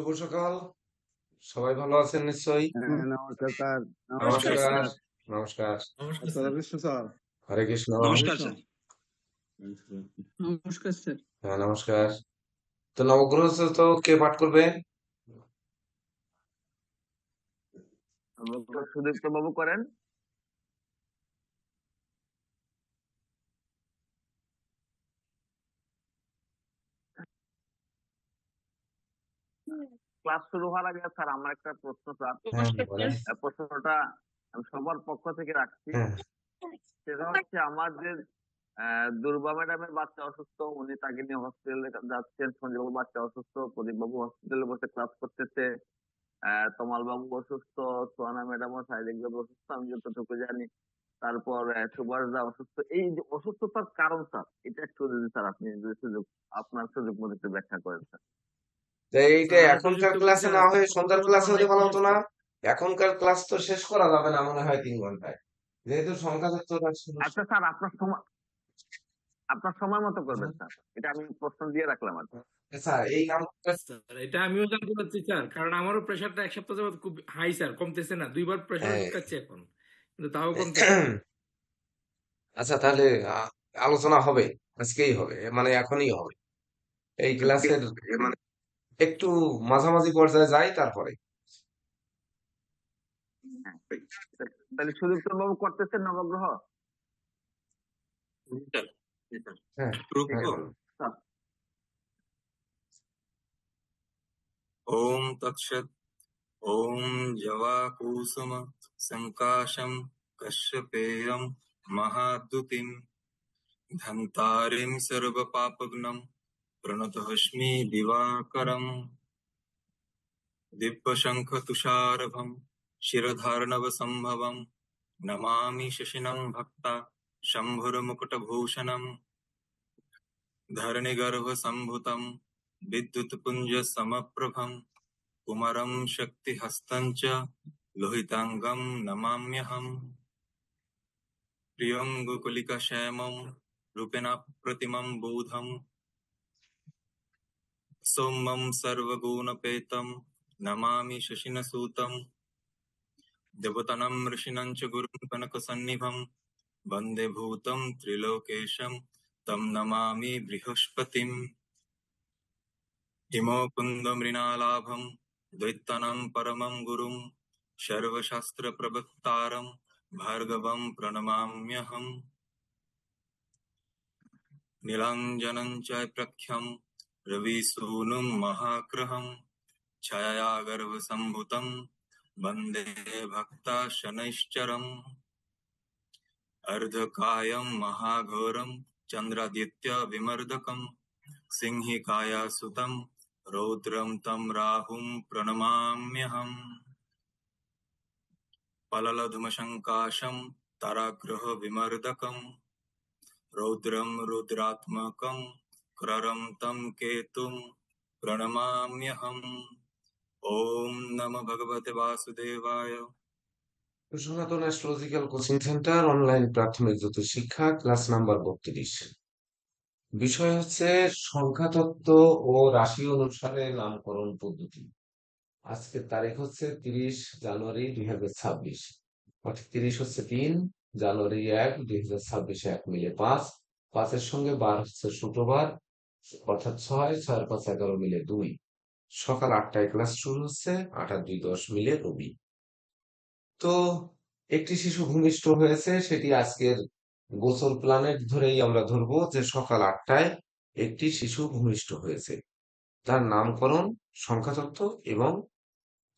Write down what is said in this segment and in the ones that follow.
শুভ সকাল। সবাই ভালো আছেন নিশ্চয়ই? হ্যাঁ, নমস্কার স্যার। নমস্কার নমস্কার। স্যার। নমস্কার। নমস্কার আচ্ছা, স্যার। রামকৃষ্ণ স্যার। হরে কৃষ্ণ। নমস্কার কৃষ্ণ। স্যার। নমস্কার স্যার। হ্যাঁ, নমস্কার। তো নবগ্রহ তো কে পাঠ করবে? সুদীপ্ত বাবু করেন। ক্লাস শুরু হওয়ার আগে স্যার আমার একটা প্রশ্ন স্যার। হ্যাঁ, বলেন। প্রশ্নটা আমি সবার পক্ষ থেকে রাখছি। হ্যাঁ, সেটা হচ্ছে আমাদের দুর্বা ম্যাডামের বাচ্চা অসুস্থ, উনি তাকে নিয়ে হসপিটালে যাচ্ছেন। সঞ্জয় বাবু বাচ্চা অসুস্থ, প্রদীপ বাবু হসপিটালে বসে ক্লাস করতেছে। তমাল বাবু অসুস্থ, সোহানা ম্যাডাম ও সাইদিক বাবু অসুস্থ, আমি যতটুকু জানি। তারপর সুভাষ দা অসুস্থ। এই যে অসুস্থতার কারণ স্যার, এটা একটু যদি স্যার আপনি যদি আপনার সুযোগ মতো একটু ব্যাখ্যা করেন স্যার। তো এইটা এখনকার ক্লাসে না হয়ে সন্ধ্যার ক্লাসে হলে ভালো হতো না? এখনকার ক্লাস তো শেষ করা যাবে না মনে হয় 3 ঘন্টায়, যেহেতু সংখ্যা তত্ত্বটা আচ্ছা স্যার, আপনার সময় মতো করবেন স্যার। এটা আমি প্রশ্ন দিয়ে রাখলাম আর কি। স্যার এই নামটা স্যার এটা আমিও জানতে চাচ্ছি স্যার, কারণ আমারও প্রেশারটা এক সপ্তাহ যাবত খুব হাই স্যার, কমতেছে না। 2বার প্রেশার হ্যাঁ। আটকাচ্ছে এখন, কিন্তু তাও কমতেছে না। আচ্ছা, তাহলে আলোচনা হবে, আজকেই হবে, মানে এখনই হবে। এই ক্লাসের একটু মাঝামাঝি পর্যায়ে যাই তারপরে। হ্যাঁ, তাহলে সুদীপ্ত বাবু করতেছেন নবগ্রহ স্যার, জি স্যার। হ্যাঁ, শুরু হ্যাঁ, করবো? বলুন। স্যার। ওম তৎসৎ। ওম জবাকুসুম সংকাশম কশ্যপেয়ম মহাদ্যুতিম ধন্তারিম সর্বপাপগ্নম প্রণতহস্মি দিবাকরম दिव्यशङ्खतुषारभं शिरधार्णवसम्भवं नमामि शशिनं भक्ता शम्भुरमुकुटभूषणम् धरणिगर्भसम्भुतं विद्युत्पुञ्जसमप्रभं कुमरं शक्तिहस्तं च लोहिताङ्गं नमाम्यहम् प्रियं गोकुलिकाश्यामं रूपिणाप्रतिमं बोधं सौम्यं सर्वगुणपेतं नमामि शशिनसूतं देवतानां ऋषीणां च गुरुं कनकसन्निभं वन्दे भूतं त्रिलोकेशं तं नमामि बृहस्पतिम् हिमोकुन्दमृणालाभं द्वैतानां परमं गुरुं सर्वशास्त्रप्रवक्तारं भार्गवं प्रणमाम्यहम् नीलाञ्जनं च प्रख्यं रविसूनुं महाग्रहं छाया गर्भसम्भुतं वन्दे भक्ताशनैश्चरम् अर्धकायं महाघोरं चन्द्रादित्यविमर्दकं सिंहिकायासुतं रौद्रं तं राहुं प्रणमाम्यहम् पललधुमशङ्काशं ताराग्रहविमर्दकं रौद्रं रुद्रात्मकं क्ररं तं केतुं प्रणमाम्यहम् ॐ नमो भगवते वासुदेवाय। সনাতন অ্যাস্ট্রোলজিক্যাল কোচিং সেন্টার অনলাইন প্রাথমিক জ্যোতিষ শিক্ষা, ক্লাস নাম্বার 32। বিষয় হচ্ছে সংখ্যাতত্ত্ব ও রাশি অনুসারে নামকরণ পদ্ধতি। আজকের তারিখ হচ্ছে 30 জানুয়ারি 2026। অর্থাৎ 30 হচ্ছে 3, জানুয়ারি 1, 2026 1 মিলে 5, 5-এর সঙ্গে 12 হচ্ছে শুক্রবার, অর্থাৎ 6, 6 আর 5 11 মিলে 2। সকাল 8টায় ক্লাস শুরু হচ্ছে, 8 আর 2 10 মিলে রবি। তো একটি শিশু ভূমিষ্ঠ হয়েছে, সেটি আজকের গোচর প্ল্যানেট ধরেই আমরা ধরবো যে সকাল 8টায় একটি শিশু ভূমিষ্ঠ হয়েছে। তার নামকরণ সংখ্যাতত্ত্ব এবং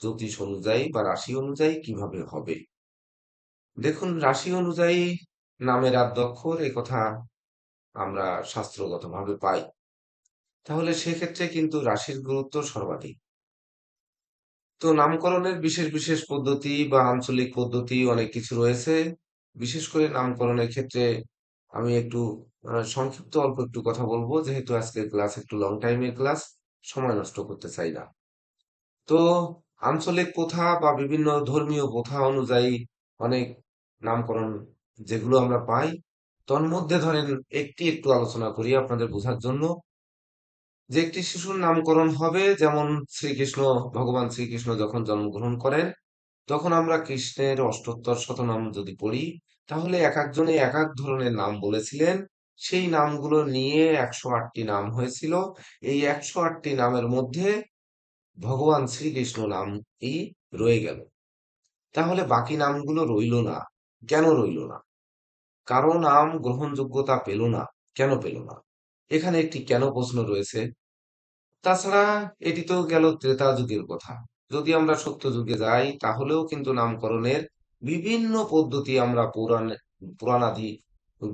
জ্যোতিষ অনুযায়ী বা রাশি অনুযায়ী কিভাবে হবে। দেখুন, রাশি অনুযায়ী নামের আদ্যক্ষর এ কথা আমরা শাস্ত্রগতভাবে পাই। তাহলে সেক্ষেত্রে কিন্তু রাশির গুরুত্ব সর্বাধিক। তো নামকরণের বিশেষ বিশেষ পদ্ধতি বা আঞ্চলিক পদ্ধতি অনেক কিছু রয়েছে। বিশেষ করে নামকরণের ক্ষেত্রে আমি একটু সংক্ষিপ্ত অল্প একটু কথা বলবো, যেহেতু আজকের ক্লাস একটু লং টাইমের ক্লাস, সময় নষ্ট করতে চাই না। তো আঞ্চলিক প্রথা বা বিভিন্ন ধর্মীয় প্রথা অনুযায়ী অনেক নামকরণ যেগুলো আমরা পাই, তন্মধ্যে ধরেন একটু আলোচনা করি আপনাদের বোঝার জন্য। যে একটি শিশুর নামকরণ হবে, যেমন ভগবান শ্রীকৃষ্ণ যখন জন্মগ্রহণ করেন, তখন আমরা কৃষ্ণের অষ্টোত্তর শতনাম যদি পড়ি, তাহলে এক একজনে এক এক ধরনের নাম বলেছিলেন। সেই নামগুলো নিয়ে 108টি নাম হয়েছিল। এই 108টি নামের মধ্যে ভগবান শ্রীকৃষ্ণ নামটি রয়ে গেল। তাহলে বাকি নামগুলো রইল না। কেন রইল না? কারো নাম গ্রহণযোগ্যতা পেল না। কেন পেল না? এখানে একটি কেন প্রশ্ন রয়েছে। তাছাড়া এটি তো গেল ত্রেতা যুগের কথা। যদি আমরা সত্য যুগে যাই, তাহলেও কিন্তু নামকরণের বিভিন্ন পদ্ধতি আমরা পুরাণাদি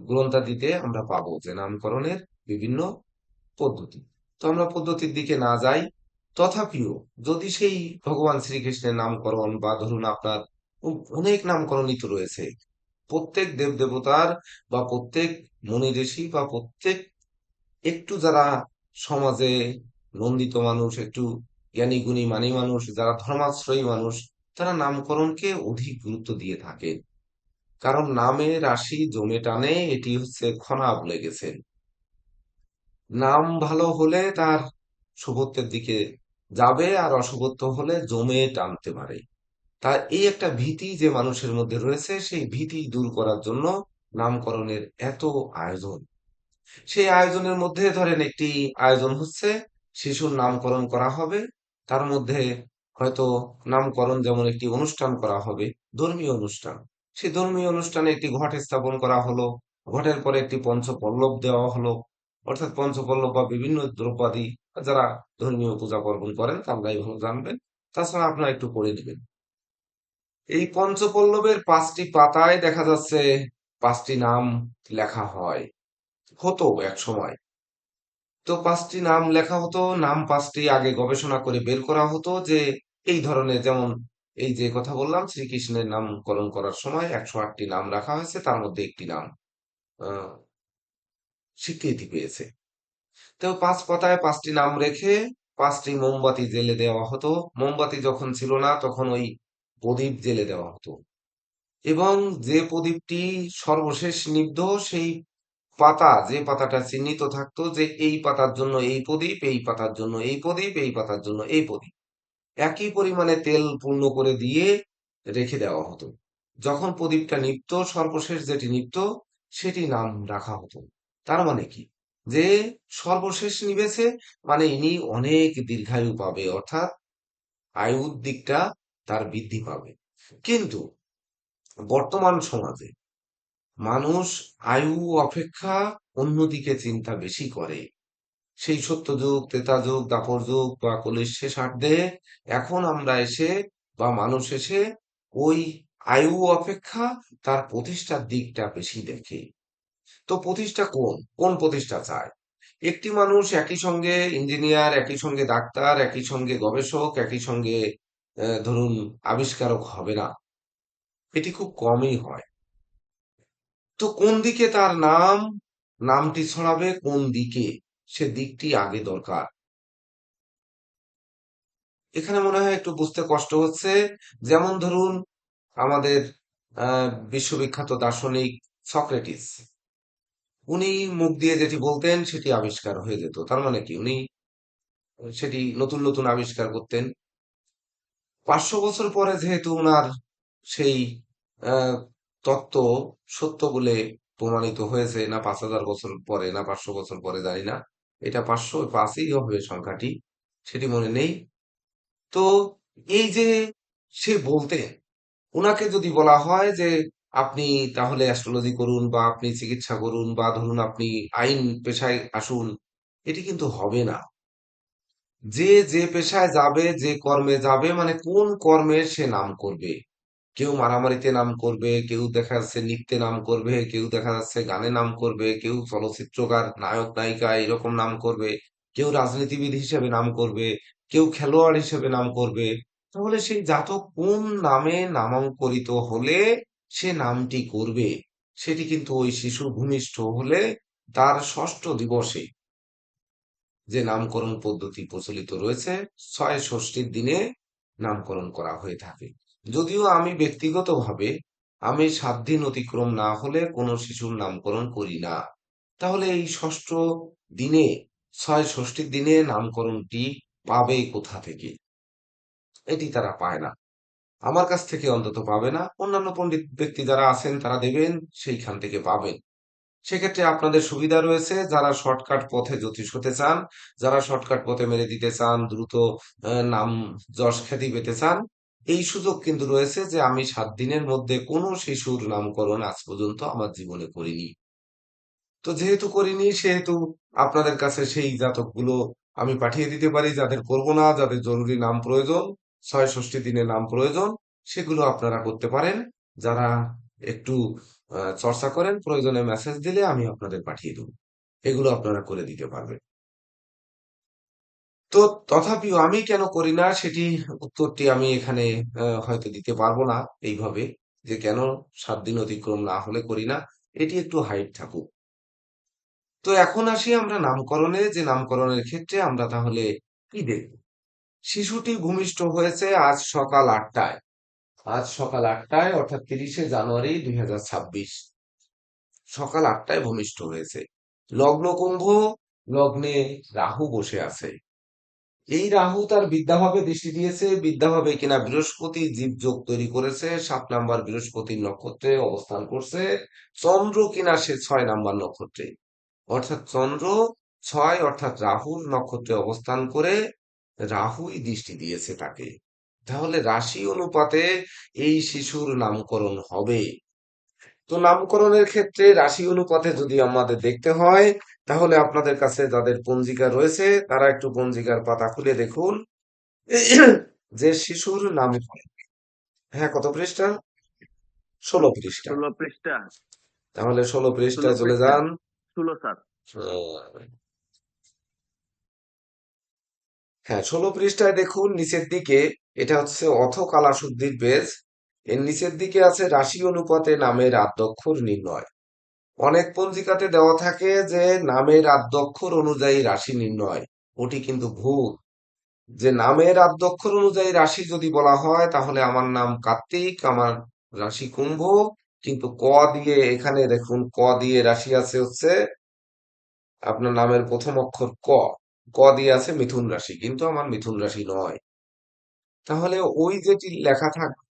গ্রন্থাদিতে আমরা পাবো, যে নামকরণের বিভিন্ন পদ্ধতি। তো আমরা পদ্ধতির দিকে না যাই, তথাপিও যদি সেই ভগবান শ্রীকৃষ্ণের নামকরণ, বা ধরুন আপনার অনেক নামকরণই তো রয়েছে, প্রত্যেক দেবদেবতার বা প্রত্যেক মুনি ঋষি বা প্রত্যেক একটু যারা সমাজে নন্দিত মানুষ, একটু জ্ঞানী গুণী মানী মানুষ, যারা ধর্মাশ্রয়ী মানুষ, তারা নামকরণকে অধিক গুরুত্ব দিয়ে থাকে। কারণ নামে রাশি জমে টানে, এটি হচ্ছে খনা বলে গেছেন। নাম ভালো হলে তার শুভত্বের দিকে যাবে, আর অশুভত্ব হলে জমে টানতে পারে। তা এই একটা ভীতি যে মানুষের মধ্যে রয়েছে, সেই ভীতি দূর করার জন্য নামকরণের এত আয়োজন। সেই আয়োজনের মধ্যে ধরেন একটি আয়োজন হচ্ছে শিশুর নামকরণ করা হবে। তার মধ্যে হয়তো নামকরণ যেমন একটি অনুষ্ঠান করা হবে, ধর্মীয় অনুষ্ঠান। সেই ধর্মীয় অনুষ্ঠানে একটি ঘট স্থাপন করা হলো। ঘটের পরে একটি পঞ্চপল্লব দেওয়া হলো। অর্থাৎ পঞ্চপল্লব বা বিভিন্ন দ্রব্যাদি, যারা ধর্মীয় পূজা পার্বণ করেন তারাই ভালো জানবেন। তাছাড়া আপনারা একটু পড়ে নেবেন। এই পঞ্চপল্লবের 5টি পাতায় দেখা যাচ্ছে 5টি নাম লেখা হয়, হতো এক সময়। তো 5টি নাম লেখা হতো। নাম 5টি আগে গবেষণা করে বের করা হতো, যে এই ধরনের, যেমন এই যে কথা বললাম, শ্রীকৃষ্ণের নামকরণ করার সময় 108টি নাম রাখা হয়েছে, তার মধ্যে একটি নাম আহ স্বীকৃতি পেয়েছে। তো 5 পাতায় 5টি নাম রেখে 5টি মোমবাতি জেলে দেওয়া হতো। মোমবাতি যখন ছিল না, তখন ওই প্রদীপ জেলে দেওয়া হতো। এবং যে প্রদীপটি সর্বশেষ নিভত, সেই যে পাতাটা চিহ্নিত থাকতো, যে এই পাতার জন্য এই প্রদীপ, এই পাতার জন্য এই প্রদীপ, এই পাতার জন্য এই প্রদীপ, একই পরিমাণে তেল পূর্ণ করে দিয়ে রেখে দেওয়া হতো। যখন প্রদীপটা নিভত, সর্বশেষ যেটি নিভত, সেটি নাম রাখা হতো। তার মানে কি, যে সর্বশেষ নিবেছে, মানে ইনি অনেক দীর্ঘায়ু পাবে, অর্থাৎ আয়ুর দিকটা তার বৃদ্ধি পাবে। কিন্তু বর্তমান সমাজে মানুষ আয়ু অপেক্ষা অন্যদিকে চিন্তা বেশি করে। সেই সত্যযুগ, ত্রেতা যুগ, দ্বাপর যুগ বা কলির শেষার্ধে এখন আমরা এসে, বা মানুষ এসে, ওই আয়ু অপেক্ষা তার প্রতিষ্ঠার দিকটা বেশি দেখে। তো প্রতিষ্ঠা কোন প্রতিষ্ঠা চায়? একটি মানুষ একই সঙ্গে ইঞ্জিনিয়ার, একই সঙ্গে ডাক্তার, একই সঙ্গে গবেষক, একই সঙ্গে ধরুন আবিষ্কারক হবে না। এটি খুব কমই হয়। তো কোন দিকে তার নামটি ছড়াবে, কোন দিকে, সে দিকটি আগে দরকার। এখানে মনে হয় একটু বুঝতে কষ্ট হচ্ছে। যেমন ধরুন আমাদের বিশ্ববিখ্যাত দার্শনিক সক্রেটিস, উনি মুখ দিয়ে যেটি বলতেন সেটি আবিষ্কার হয়ে যেত। তার মানে কি, উনি সেটি নতুন নতুন আবিষ্কার করতেন। 500 বছর পরে যেহেতু উনার সেই আহ, তত্ত্ব সত্য বলে প্রমাণিত হয়েছে, না 5000 বছর পরে, না 500 বছর পরে, জানি না, এটা 505ই হবে সংখ্যাটি, সেটি মনে নেই। তো এই যে সে বলতেন, উনাকে যদি বলা হয় যে আপনি তাহলে অ্যাস্ট্রোলজি করুন, বা আপনি চিকিৎসা করুন, বা ধরুন আপনি আইন পেশায় আসুন, এটি কিন্তু হবে না। যে পেশায় যাবে, যে কর্মে যাবে, মানে কোন কর্মের সে নাম করবে। কেউ মারামারিতে নাম করবে, কেউ দেখা যাচ্ছে নৃত্যে নাম করবে, কেউ দেখা যাচ্ছে গানে নাম করবে, কেউ চলচ্চিত্রকার নায়ক নায়িকা এরকম নাম করবে, কেউ রাজনীতিবিদ হিসেবে নাম করবে, কেউ খেলোয়াড় হিসেবে নাম করবে। তাহলে সেই জাতক কোন নামে নামাঙ্কিত হলে সে নামটি করবে, সেটি কিন্তু ওই শিশু ভূমিষ্ঠ হলে তার 6ষ্ঠ দিবসে, যে নামকরণ পদ্ধতি প্রচলিত রয়েছে, 6ষষ্ঠীর দিনে নামকরণ করা হয়ে থাকে। যদিও আমি ব্যক্তিগতভাবে, আমি 7 দিন অতিক্রম না হলে কোনো শিশুর নামকরণ করি না। তাহলে এই 6ষ্ঠ দিনে ছয় ষষ্ঠীর দিনে নামকরণটি পাবে কোথা থেকে? এটি তারা পায় না, আমার কাছ থেকে অন্তত পাবে না, অন্যান্য পণ্ডিত ব্যক্তি যারা আছেন তারা দেবেন, সেইখান থেকে পাবেন। সেক্ষেত্রে আপনাদের সুবিধা রয়েছে, যারা শর্টকাট পথে জ্যোতিষ হতে চান, যারা শর্টকাট পথে মেরে দিতে চান, দ্রুত নাম যশ খ্যাতি পেতে চান, এই সুযোগ কিন্তু রয়েছে যে আমি 7 দিনের মধ্যে কোনো শিশুর নামকরণ আজ পর্যন্ত আমার জীবনে করিনি। তো যেহেতু করিনি সেহেতু আপনাদের কাছে সেই জাতকগুলো আমি পাঠিয়ে দিতে পারি, যাদের করব না, যাদের জরুরি নাম প্রয়োজন, ছয় ষষ্ঠী দিনে নাম প্রয়োজন, সেগুলো আপনারা করতে পারেন। যারা একটু চর্চা করেন, প্রয়োজনে মেসেজ দিলে আমি আপনাদের পাঠিয়ে দেবো, এগুলো আপনারা করে দিতে পারবেন। তো তথাপিও আমি কেন করি না সেটি উত্তরটি আমি এখানে হয়তো দিতে পারবো না এইভাবে, যে কেন 7 দিন অতিক্রম না হলে করি না, এটি একটু হাইড থাকুক। তো এখন আসি আমরা নামকরণে, যে নামকরণের ক্ষেত্রে আমরা তাহলে কি দেখব? শিশুটি ভূমিষ্ঠ হয়েছে আজ সকাল 8টায়, আজ সকাল 8টায় অর্থাৎ 30শে জানুয়ারি 2026, সকাল 8টায় ভূমিষ্ঠ হয়েছে। লগ্ন কুম্ভ, লগ্নে রাহু বসে আছে। এই রাহু তার বিদ্যাভাবে দৃষ্টি দিয়েছে, বিদ্যাভাবে কিনা বৃহস্পতি জীবযোগ তৈরি করেছে, 7 নাম্বার বৃহস্পতির নক্ষত্রে অবস্থান করছে। চন্দ্র কিনা সে 6 নাম্বার নক্ষত্রে, অর্থাৎ চন্দ্র 6 অর্থাৎ রাহুর নক্ষত্রে অবস্থান করে রাহুই দৃষ্টি দিয়েছে তাকে। তাহলে রাশি অনুপাতে এই শিশুর নামকরণ হবে। তো নামকরণের ক্ষেত্রে রাশি অনুপাতে যদি আমাদের দেখতে হয়, তাহলে আপনাদের কাছে যাদের পঞ্জিকা রয়েছে তারা একটু পঞ্জিকার পাতা খুলে দেখুন যে শিশুর নামকরণ। হ্যাঁ, কত পৃষ্ঠা? 16 পৃষ্ঠা। 16 পৃষ্ঠা। তাহলে 16 পৃষ্ঠায় 16 চলে পৃষ্ঠা যান। 16 স্যার। হ্যাঁ, 16 পৃষ্ঠায় দেখুন নিচের দিকে, এটা হচ্ছে অথ কালা শুদ্ধির পেজ। এর নিচের দিকে আছে রাশি অনুপাতে নামের আদ্যক্ষর নির্ণয়। অনেক পঞ্জিকাতে দেওয়া থাকে যে নামের আদ্যক্ষর অনুযায়ী রাশি নির্ণয়, ওটি কিন্তু ভুল। যে নামের আদ্যক্ষর অনুযায়ী রাশি যদি বলা হয়, তাহলে আমার নাম কার্তিক, আমার রাশি কুম্ভ, কিন্তু ক দিয়ে এখানে দেখুন, ক দিয়ে রাশি আছে হচ্ছে আপনার নামের প্রথম অক্ষর ক, ক দিয়ে আছে মিথুন রাশি, কিন্তু আমার মিথুন রাশি নয়। তাহলে ওই যেটি লেখা থাকবে,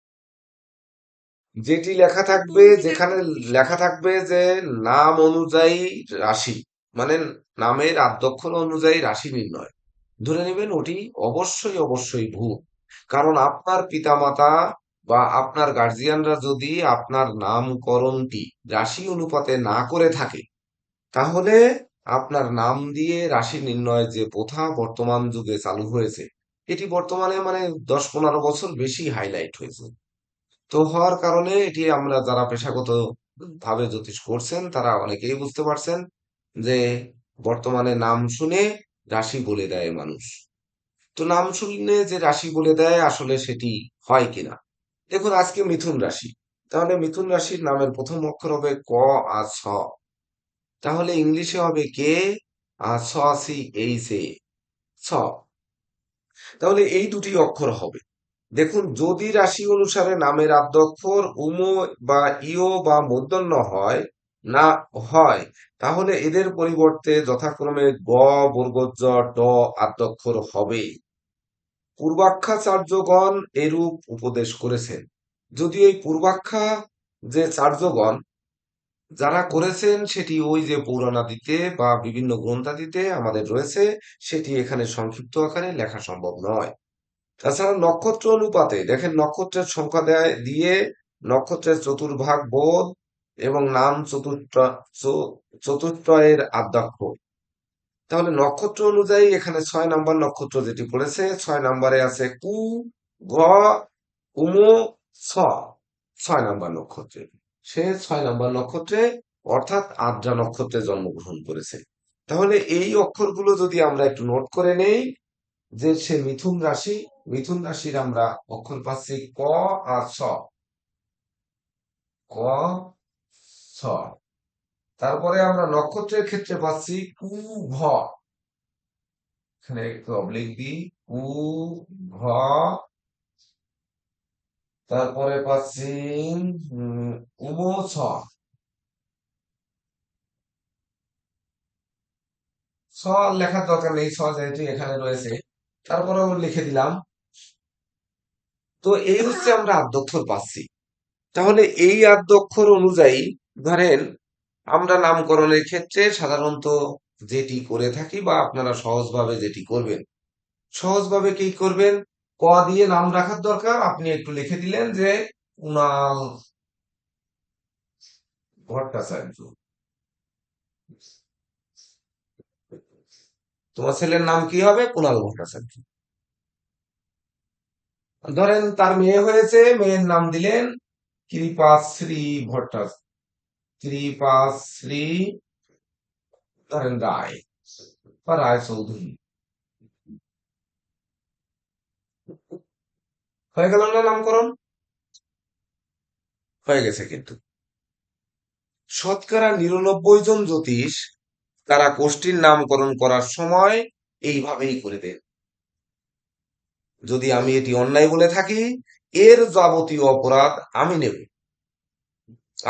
যেখানে লেখা থাকবে যে নাম অনুযায়ী রাশি, মানে নামের আদ্যক্ষর অনুযায়ী রাশি নির্ণয়, ধরে নেবেন ওটি অবশ্যই অবশ্যই ভুল। কারণ আপনার পিতামাতা বা আপনার গার্জিয়ানরা যদি আপনার নামকরণটি রাশি অনুপাতে না করে থাকে, তাহলে আপনার নাম দিয়ে রাশি নির্ণয়ের যে প্রথা বর্তমান যুগে চালু হয়েছে, এটি বর্তমানে মানে 10-15 বছর বেশি হাইলাইট হয়েছে। তো হওয়ার কারণে এটি আমরা যারা পেশাগত ভাবে জ্যোতিষ করছেন তারা অনেকেই বুঝতে পারছেন যে বর্তমানে নাম শুনে রাশি বলে দেয় মানুষ। তো নাম শুনে যে রাশি বলে দেয় আসলে সেটি হয় কিনা দেখুন। আজকে মিথুন রাশি, তাহলে মিথুন রাশির নামের প্রথম অক্ষর হবে ক আর ছ, তাহলে ইংলিশে হবে কে আর ছ সি এইচ এ, ছ। তাহলে এই দুটি অক্ষর হবে। দেখুন, যদি রাশি অনুসারে নামের আদ্যক্ষর উম বা ইয় বা মূর্ধন্য হয় না হয়, তাহলে এদের পরিবর্তে যথাক্রমে গ, বর্গজ, ড আদ্যক্ষর হবে। পূর্বাক্ষাচার্যগণ এরূপ উপদেশ করেছেন। যদিও এই পূর্বাক্ষা যে চার্যগণ যারা করেছেন সেটি ওই যে পৌরাণাদিতে বা বিভিন্ন গ্রন্থাদিতে আমাদের রয়েছে, সেটি এখানে সংক্ষিপ্ত আকারে লেখা সম্ভব নয়। তাছাড়া নক্ষত্র অনুপাতে দেখেন, নক্ষত্রের সংখ্যা দিয়ে নক্ষত্রের চতুর্ভাগ বোধ এবং নাম চতুর্থয়ের আদ্যাক্ষর। তাহলে নক্ষত্র অনুযায়ী এখানে 6 নাম্বার নক্ষত্র যেটি পড়েছে, 6 নাম্বারে আছে কু, ঘ, উম, ছ, 6 নাম্বার নক্ষত্রে। সে 6 নাম্বার নক্ষত্রে অর্থাৎ আদ্রা নক্ষত্রে জন্মগ্রহণ করেছে। তাহলে এই অক্ষরগুলো যদি আমরা একটু নোট করে নেই, যে সে মিথুন রাশি, মিথুন রাশির আমরা অক্ষর পাচ্ছি ক আর ছ, ক, ছ। তারপরে আমরা নক্ষত্রের ক্ষেত্রে পাচ্ছি কু, ভ, এখানে একটু অবলিক দিই, কু, ভ। তারপরে পাচ্ছি উম, ছ, স লেখার দরকার নেই, স যেহেতু এখানে রয়েছে তারপরেও লিখে দিলাম। তো এই হচ্ছে আমরা আদ্যক্ষর পাচ্ছি। তাহলে এই আদ্যক্ষর অনুযায়ী ধরেন আমরা নামকরণের ক্ষেত্রে সাধারণত যেটি করে থাকি বা আপনারা সহজভাবে যেটি করবেন, সহজভাবে কি করবেন, ক দিয়ে নাম রাখার দরকার, আপনি একটু লিখে দিলেন যে কুণাল ভট্টাচার্য। তোমার ছেলের নাম কি হবে? কুণাল ভট্টাচার্য। ধরেন তার মেয়ে হয়েছে, মেয়ের নাম দিলেন কৃপাশ্রী ভট্টাচার্য, কৃপাশ্রী ধরেন রায় বা রায় চৌধুরী। হয়ে গেল না নামকরণ? হয়ে গেছে। কিন্তু শতকরা ৯৯ জন জ্যোতিষ তারা কোষ্ঠীর নামকরণ করার সময় এইভাবেই করে দেন। যদি আমি এটি অন্যায় বলে থাকি, এর যাবতীয় অপরাধ আমি নেব,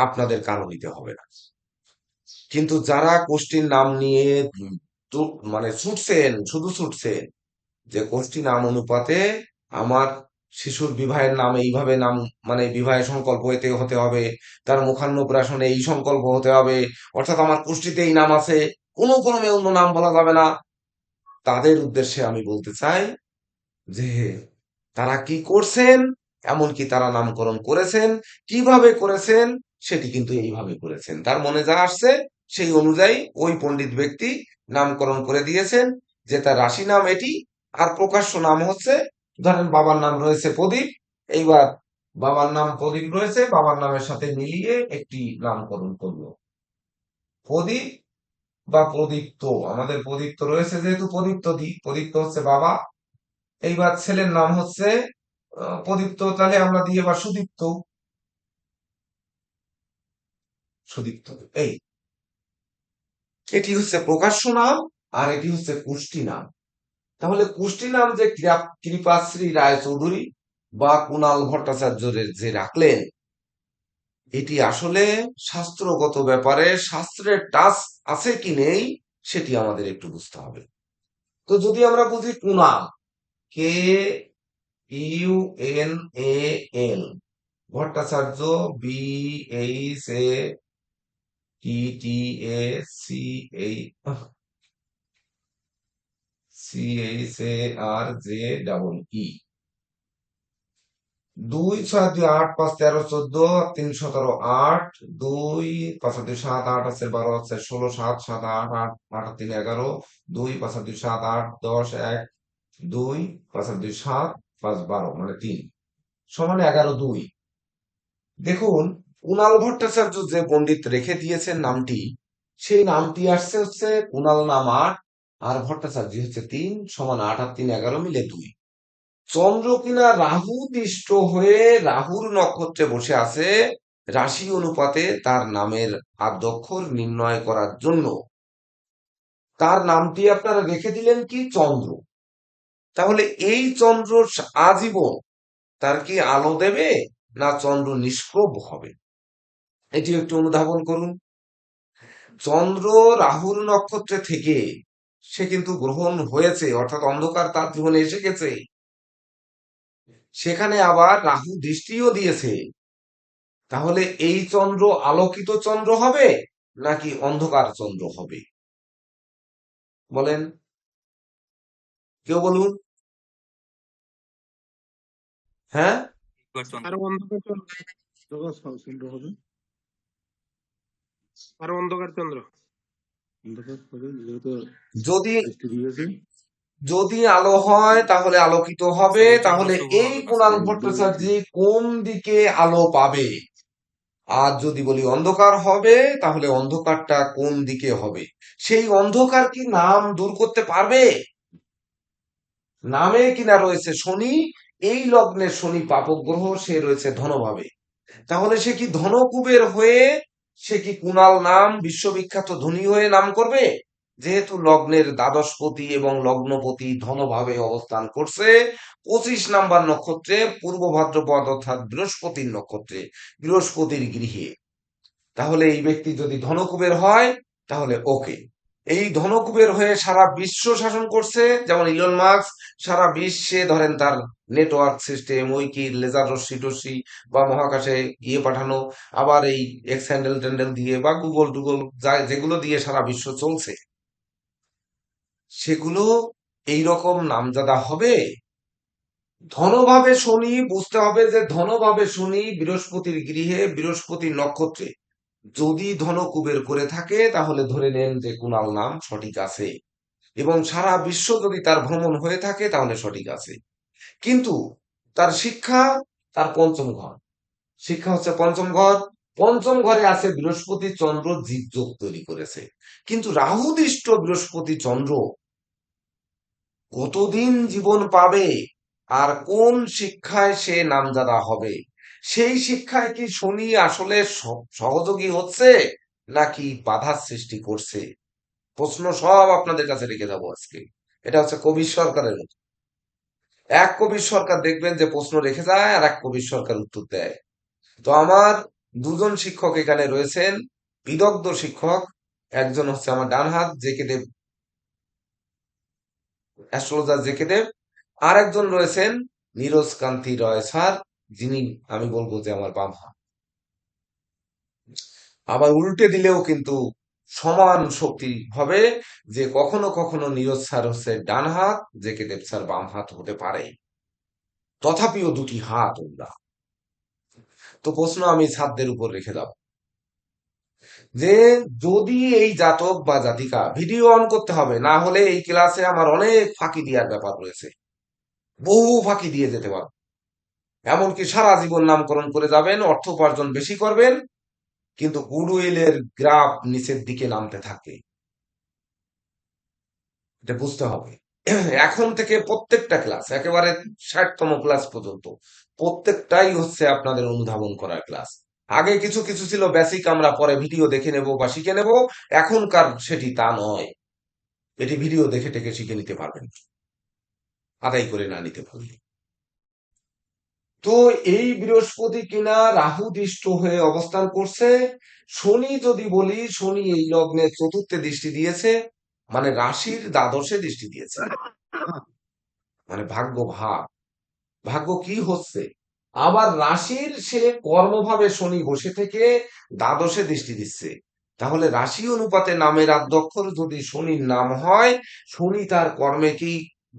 আপনাদের কারো নিতে হবে না। কিন্তু যারা কোষ্ঠীর নাম নিয়ে মানে ছুটছেন, শুধু ছুটছেন যে কোষ্ঠী নাম অনুপাতে আমার শিশুর বিবাহের নাম এইভাবে নাম, মানে বিবাহের সংকল্প এতে হতে হবে, তার মুখান্নপ্রাশনে এই সংকল্প হতে হবে, অর্থাৎ আমার কোষ্ঠীতে এই নাম আছে, কোনো ক্রমে অন্য নাম বলা যাবে না, তাদের উদ্দেশ্যে আমি বলতে চাই যে তারা কি করছেন, এমনকি তারা নামকরণ করেছেন, কিভাবে করেছেন সেটি কিন্তু এইভাবে করেছেন। তার মনে যা আসছে সেই অনুযায়ী ওই পণ্ডিত ব্যক্তি নামকরণ করে দিয়েছেন যে তার রাশি নাম এটি, আর প্রকাশ্য নাম হচ্ছে, ধরেন বাবার নাম রয়েছে প্রদীপ, এইবার বাবার নাম প্রদীপ রয়েছে, বাবার নামের সাথে মিলিয়ে একটি নামকরণ করলো প্রদীপ বা প্রদীপ্ত। আমাদের প্রদীপ্ত রয়েছে যেহেতু প্রদীপ্ত দিই, প্রদীপ্ত হচ্ছে বাবা। এইবার ছেলের নাম হচ্ছে প্রদীপ্ত, তাহলে আমরা দিই এবার সুদীপ্ত। সুদীপ্ত এই, এটি হচ্ছে প্রকাশ্য নাম আর এটি হচ্ছে কুষ্টি নাম। তাহলে কুষ্টি নাম যে কৃপাশ্রী রায়চৌধুরী বা কুণাল ভট্টাচার্যের যে রাখলেন, এটি আসলে শাস্ত্রগত ব্যাপারে শাস্ত্রের টাচ আছে কি নেই সেটি আমাদের একটু বুঝতে হবে। তো যদি আমরা বুঝি Kunal, K U N A L, Bhattacharya B H A T T A C এই C H A R J double E, ২ ৬ ২ ৮ ৫ ১৩ ১৪ ৩ ১৭ ৮ ২ ৫ ২ ৭ ৮ আছে ১২ আছে ১৬ ৭ ৭ ৮ ৮ ৮ ৩ ১১ ২ ৫ ২ ৭ ৮ ১০ ১ ২ ৫ ২ ৭ ৫ ১২ মানে ৩ সমান ১১ ২। দেখুন কুণাল ভট্টাচার্য যে পণ্ডিত রেখে দিয়েছেন নামটি, সেই নামটি আসছে হচ্ছে কুণাল নাম ৮ আর ভট্টাচার্য হচ্ছে ৩ সমান ৮ আর ৩ ১১ মিলে ২। চন্দ্র কিনা রাহু দিষ্ট হয়ে রাহুর নক্ষত্রে বসে আছে, রাশি অনুপাতে তার নামের আদ্যক্ষর নির্ণয় করার জন্য তার নামটি আপনারা রেখে দিলেন কি চন্দ্র। তাহলে এই চন্দ্র আজীবন তার কি আলো দেবে, না চন্দ্র নিষ্প্রভ হবে? এটি একটু অনুধাবন করুন। চন্দ্র রাহুর নক্ষত্রে থেকে সে কিন্তু গ্রহণ হয়েছে, অর্থাৎ অন্ধকার তার জীবনে এসে গেছে, সেখানে আবার রাহু দৃষ্টিও দিয়েছে। তাহলে এই চন্দ্র আলোকিত চন্দ্র হবে নাকি অন্ধকার চন্দ্র হবে? বলেন, কেউ বলুন। হ্যাঁ, আরো অন্ধকার চন্দ্র, চন্দ্র হবে, আরো অন্ধকার চন্দ্র। অন্ধকার হবে যেহেতু যদি দৃষ্টি দিয়েছে। যদি আলো হয় তাহলে আলোকিত হবে। তাহলে এই কুণাল ভট্টাচার্য কোন দিকে আলো পাবে? আর যদি বলি অন্ধকার হবে, তাহলে অন্ধকারটা কোন দিকে হবে? সেই অন্ধকার কি নাম দূর করতে পারবে? নামে কিনা রয়েছে শনি, এই লগ্নের শনি পাপক গ্রহ, সে রয়েছে ধনভাবে। তাহলে সে কি ধনকুবের হয়ে, সে কি কুণাল নাম বিশ্ববিখ্যাত ধনী হয়ে নাম করবে? যেহেতু লগ্নের দ্বাদশপতি এবং লগ্নপতি ধনভাবে অবস্থান করছে ২৫ নাম্বার নক্ষত্রে, পূর্ব ভাদ্রপদ অর্থাৎ বৃহস্পতির নক্ষত্রে, বৃহস্পতির গৃহে, তাহলে এই ব্যক্তি যদি ধনকুবের হয় তাহলে ওকে। এই ধনকুবের হয়ে সারা বিশ্ব শাসন করছে, যেমন ইলন মাস্ক সারা বিশ্বে ধরেন তার নেটওয়ার্ক সিস্টেম, উইকি, লেজার রশ্মি টশ্মি বা মহাকাশে গিয়ে পাঠানো, আবার এই এক্স হ্যান্ডেল ট্যান্ডেল দিয়ে বা গুগল টুগল যেগুলো দিয়ে সারা বিশ্ব চলছে, সেগুলো এইরকম নামজাদা হবে। ধনভাবে শনি, বুঝতে হবে যে ধনভাবে শনি বৃহস্পতির গৃহে, বৃহস্পতির নক্ষত্রে যদি ধনকুবের করে থাকে, তাহলে ধরে নেন যে কুণাল নাম সঠিক আছে, এবং সারা বিশ্ব যদি তার ভ্রমণ হয়ে থাকে তাহলে সঠিক আছে। কিন্তু তার শিক্ষা, তার পঞ্চম ঘর, শিক্ষা হচ্ছে পঞ্চম ঘর, পঞ্চম ঘরে আছে বৃহস্পতি চন্দ্র জীবযোগ তৈরি করেছে। কিন্তু রাহুদৃষ্ট বৃহস্পতি চন্দ্র কতদিন জীবন পাবে আর কোন শিক্ষায় সে নামজাদা হবে, সেই শিক্ষায় কি শনি আসলে সহযোগী হচ্ছে নাকি বাধার সৃষ্টি করছে? প্রশ্ন সব আপনাদের কাছে রেখে যাবো আজকে। এটা হচ্ছে কবির সরকারের মতো। এক কবির সরকার দেখবেন যে প্রশ্ন রেখে যায় আর এক কবির সরকার উত্তর দেয়। তো আমার দুজন শিক্ষক এখানে রয়েছেন, বিদগ্ধ শিক্ষক। একজন হচ্ছে আমার ডান হাত জেকে দেব, অ্যাস্ট্রোলজার জেকে দেব। আর একজন রয়েছেন নীরজ কান্তি রয় স্যার, যিনি আমি বলবো যে আমার বাম হাত। আবার উল্টে দিলেও কিন্তু সমান শক্তি হবে, যে কখনো কখনো নীরজ স্যার হচ্ছে ডান হাত, জেকে দেব স্যার বাম হাত হতে পারে, তথাপিও দুটি হাত ওরা। তো প্রশ্ন আমি ছাত্রদের উপর রেখে দাও যে যদি এই জাতক বা জাতিকা, ভিডিও অন করতে হবে, না হলে এই ক্লাসে আমার অনেক ফাঁকি দেওয়ার ব্যাপার রয়েছে, বহু ফাঁকি দিয়ে যেতে পারবো। এমনকি সারা জীবন নামকরণ করে যাবেন, অর্থ উপার্জন বেশি করবেন, কিন্তু গুডউইলের গ্রাফ নিচের দিকে নামতে থাকে। এটা বুঝতে হবে। এখন থেকে প্রত্যেকটা ক্লাস, একেবারে 60তম ক্লাস পর্যন্ত প্রত্যেকটাই হচ্ছে আপনাদের অনুধাবন করার ক্লাস। আগে কিছু কিছু ছিল বেসিক, আমরা পরে ভিডিও দেখে নেব বা শিখে নেব। এখনকার সেটি তা নয়, এটি ভিডিও দেখে টেকে শিখে নিতে পারবেন আদায় করে না নিতে পারলে। তো এই বৃহস্পতি কিনা রাহু দৃষ্ট হয়ে অবস্থান করছে। শনি যদি বলি, শনি এই লগ্নে চতুর্থে দৃষ্টি দিয়েছে, মানে রাশির দ্বাদশে দৃষ্টি দিয়েছে, মানে ভাগ্য ভাব, ভাগ্য কি হচ্ছে। আবার রাশির সে কর্মভাবে শনি বসে থেকে দ্বাদশে দৃষ্টি দিচ্ছে। তাহলে রাশি অনুপাতে নামের আদ্যক্ষর যদি শনির নাম হয়, শনি তার কর্মে কি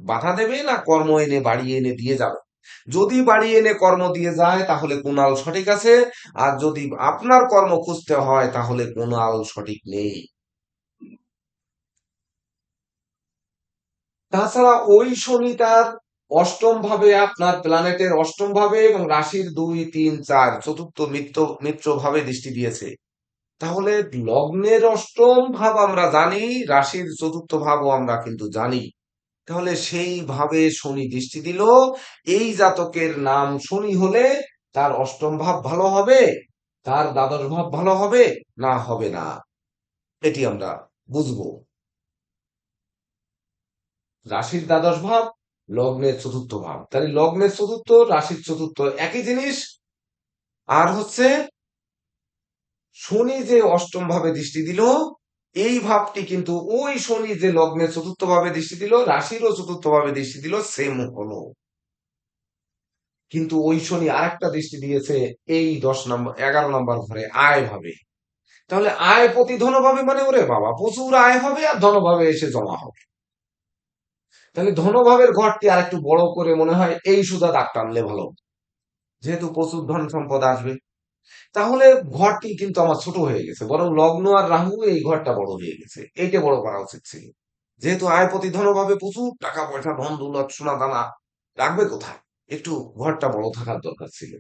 বাধা দেবে না কর্ম এনে বাড়িয়ে এনে দিয়ে যাবে? যদি বাড়িয়ে এনে কর্ম দিয়ে যায় তাহলে কুণাল সঠিক আছে, আর যদি আপনার কর্ম খুঁজতে হয় তাহলে কুণাল সঠিক নেই। তাছাড়া ওই শনি তার অষ্টম ভাবে, আপনার প্ল্যানেটের অষ্টম ভাবে এবং রাশির 2, 3, 4 চতুর্থ মিত্র ভাবে দৃষ্টি দিয়েছে। তাহলে লগ্নের অষ্টম ভাব আমরা জানি, রাশির চতুর্থ ভাবও আমরা কিন্তু জানি। তাহলে সেইভাবে শনি দৃষ্টি দিল। এই জাতকের নাম শনি হলে তার অষ্টম ভাব ভালো হবে, তার দ্বাদশ ভাব ভালো হবে না হবে না, এটি আমরা বুঝবো। রাশির দ্বাদশ ভাব, লগ্নের চতুর্থ ভাব, তাহলে লগ্নের চতুর্থ রাশির চতুর্থ একই জিনিস। আর হচ্ছে শনি যে অষ্টম ভাবে দৃষ্টি দিল, এই ভাবটি কিন্তু ওই শনি যে লগ্নের চতুর্থ ভাবে দৃষ্টি দিল, রাশিরও চতুর্থ ভাবে দৃষ্টি দিল, সেম হলো। কিন্তু ওই শনি আরেকটা দৃষ্টি দিয়েছে এই 10 নম্বর 11 নম্বর ঘরে আয় ভাবে। তাহলে আয় প্রতি ধনভাবে, মানে ওরে বাবা প্রচুর আয় হবে আর ধনভাবে এসে জমা হবে। তাহলে ধনভাবের ঘরটি আর একটু বড় করে মনে হয় এই সুদা দাগ টানলে ভালো, যেহেতু প্রচুর ধন সম্পদ আসবে। তাহলে ঘরটি কিন্তু আমার ছোট হয়ে গেছে, বরং লগ্ন আর রাহু এই ঘরটা বড় হয়ে গেছে, এইটা বড় করা উচিত ছিল। যেহেতু আয় প্রতি ধনভাবে প্রচুর টাকা পয়সা ধন দৌলত সোনা দানা রাখবে কোথায়, একটু ঘরটা বড় থাকার দরকার ছিল।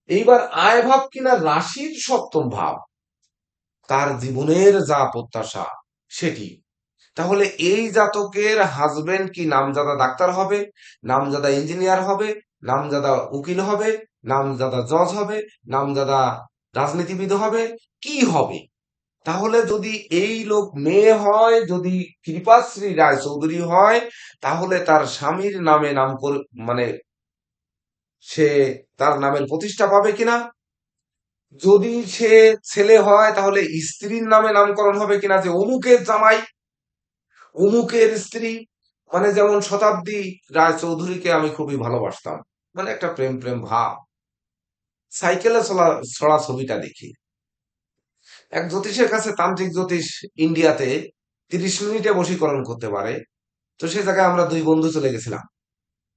এইবার আয় ভাব কিনা রাশির সপ্তম ভাব, তার জীবনের যা প্রত্যাশা সেটি। তাহলে এই জাতকের হাজবেন্ড কি নামজাদা ডাক্তার হবে, নামজাদা ইঞ্জিনিয়ার হবে, নামজাদা উকিল হবে, নামজাদা জজ হবে, নামজাদা রাজনীতিবিদ হবে, কি হবে? তাহলে যদি এই লোক মেয়ে হয়, যদি কৃপাশ্রী রায় চৌধুরী হয়, তাহলে তার স্বামীর নামে নাম করে, মানে সে তার নামের প্রতিষ্ঠা পাবে কিনা? যদি সে ছেলে হয় তাহলে স্ত্রীর নামে নামকরণ হবে কিনা, যে অমুকের জামাই, অমুকের স্ত্রী, মানে যেমন শতাব্দী রায় চৌধুরীকে আমি খুবই ভালোবাসতাম, মানে একটা প্রেম প্রেম ভাব। সাইকেলে চলা ছড়া ছবিটা দেখি, এক জ্যোতিষের কাছে, তান্ত্রিক জ্যোতিষ ইন্ডিয়াতে 30 মিনিটে বশীকরণ করতে পারে। তো সে জায়গায় আমরা দুই বন্ধু চলে গেছিলাম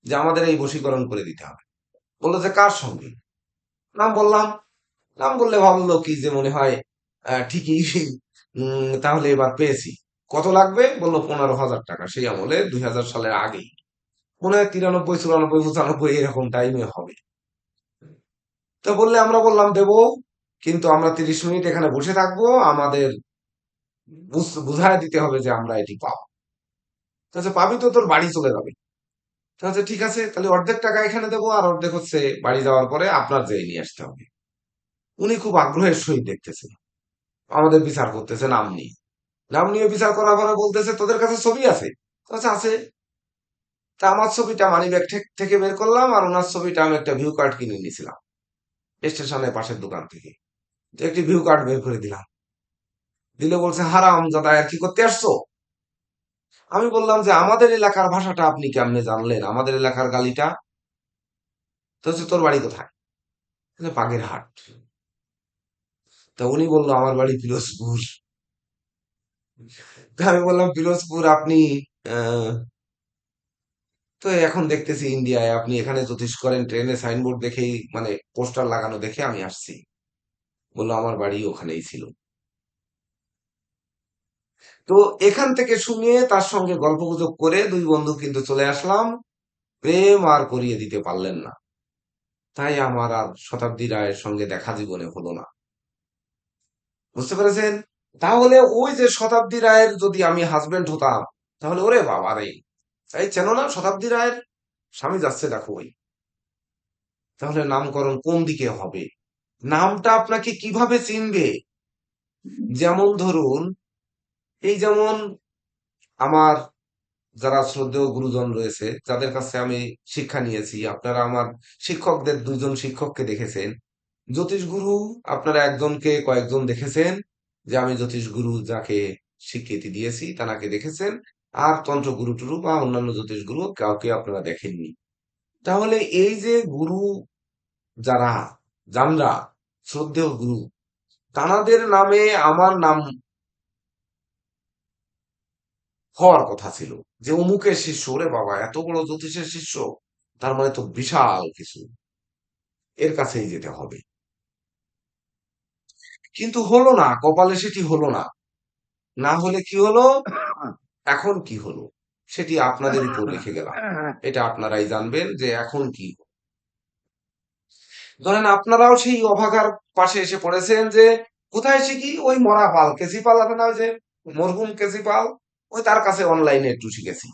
যে আমাদের এই বশীকরণ করে দিতে হবে। বললো যে কার সঙ্গে? নাম বললাম। নাম বললে ভাবলো কি যে মনে হয় ঠিকই, তাহলে এবার পেয়েছি। কত লাগবে? বললো 15,000 টাকা। সেই আমলে 2000 সালের আগেই, মনে হয় 93, 94, 95 এরকম টাইমে হবে। তো বললে আমরা বললাম দেবো, কিন্তু আমরা 30 মিনিট এখানে বসে থাকবো, আমাদের বুঝায় দিতে হবে যে আমরা এটি পাবো। তাহলে পাবি তো তোর বাড়ি চলে যাবে। তাহলে ঠিক আছে, তাহলে অর্ধেক টাকা এখানে দেবো, আর অর্ধেক হচ্ছে বাড়ি যাওয়ার পরে আপনার যেয়ে নিয়ে আসতে হবে। উনি খুব আগ্রহের সহিত দেখতেছে, আমাদের বিচার করতেছে নাম নিয়ে। নাম নিয়ে বিচার করার পরে বলতেছে তোদের কাছে ছবি আছে? আচ্ছা আছে। তা আমার ছবিটা মানিব্যাগ থেকে বের করলাম, আর ওনার ছবিটা আমি একটা ভিউ কার্ড কিনে নিয়েছিলাম স্টেশনের পাশের দোকান থেকে। তো একটি ভিউ কার্ড বের করে দিলাম। দিলে বলছে হারাম জাদা, আর কি করতে আসছো? আমি বললাম যে আমাদের এলাকার ভাষাটা আপনি কেমনে জানলেন, আমাদের এলাকার গালিটা? তো হচ্ছে তোর বাড়ি কোথায়? বলছে, বাগেরহাট। তা উনি বললো আমার বাড়ি পিরোজপুর। তা আমি বললাম পিরোজপুর আপনি, আহ, তো এখন দেখতেছি ইন্ডিয়ায়, আপনি এখানে জ্যোতিষ করেন, ট্রেনে সাইনবোর্ড দেখেই, মানে পোস্টার লাগানো দেখে আমি আসছি। বললো আমার বাড়ি ওখানেই ছিল। তো এখান থেকে শুনে তার সঙ্গে গল্পগুজব করে দুই বন্ধু কিন্তু চলে আসলাম। প্রেম আর করিয়ে দিতে পারলেন না। তাই আমার আর শতাব্দী রায়ের সঙ্গে দেখা জীবনে হলো না। বুঝতে পেরেছেন? তাহলে ওই যে শতাব্দী রায়ের যদি আমি হাজবেন্ড হতাম, তাহলে ওরে বাবা রে, এই চেনো না শতাব্দী রায়ের স্বামী যাচ্ছে দেখো ওই। তাহলে নামকরণ কোন দিকে হবে? নামটা আপনাকে কিভাবে চিনবে? যেমন ধরুন, এই যেমন আমার যারা শ্রদ্ধেয় গুরুজন রয়েছে, যাদের কাছে আমি শিক্ষা নিয়েছি, আপনারা আমার শিক্ষকদের দুইজন শিক্ষককে দেখেছেন। জ্যোতিষ গুরু আপনারা একজনকে, কয়েকজন দেখেছেন যে আমি জ্যোতিষ গুরু যাকে স্বীকৃতি দিয়েছি তাকে দেখেছেন। আর তন্ত্র গুরু টুরু বা অন্যান্য জ্যোতিষ গুরু কাউকে আপনারা দেখেননি। তাহলে এই যে গুরু যারা, জানরা, শ্রদ্ধেয় গুরু, তানাদের নামে আমার নাম হওয়ার কথা ছিল, যে অমুকের শিষ্য। ওরে বাবা, এত বড় জ্যোতিষের শিষ্য, তার মানে তো বিশাল কিছু, এর কাছেই যেতে হবে। কিন্তু হলো না, কপালে সেটি হলো না। না হলে কি হলো, এখন কি হলো, সেটি আপনাদের উপর রেখে গেলাম। এটা আপনারাই জানবেন যে এখন কি হলো। ধরেন আপনারাও সেই অভাগার পাশে এসে পড়েছেন যে কোথায় শিখি, ওই মরা পাল কেসি পাল আছে না, ওই যে মরহুম কেসি পাল, ওই তার কাছে অনলাইনে একটু শিখেছি।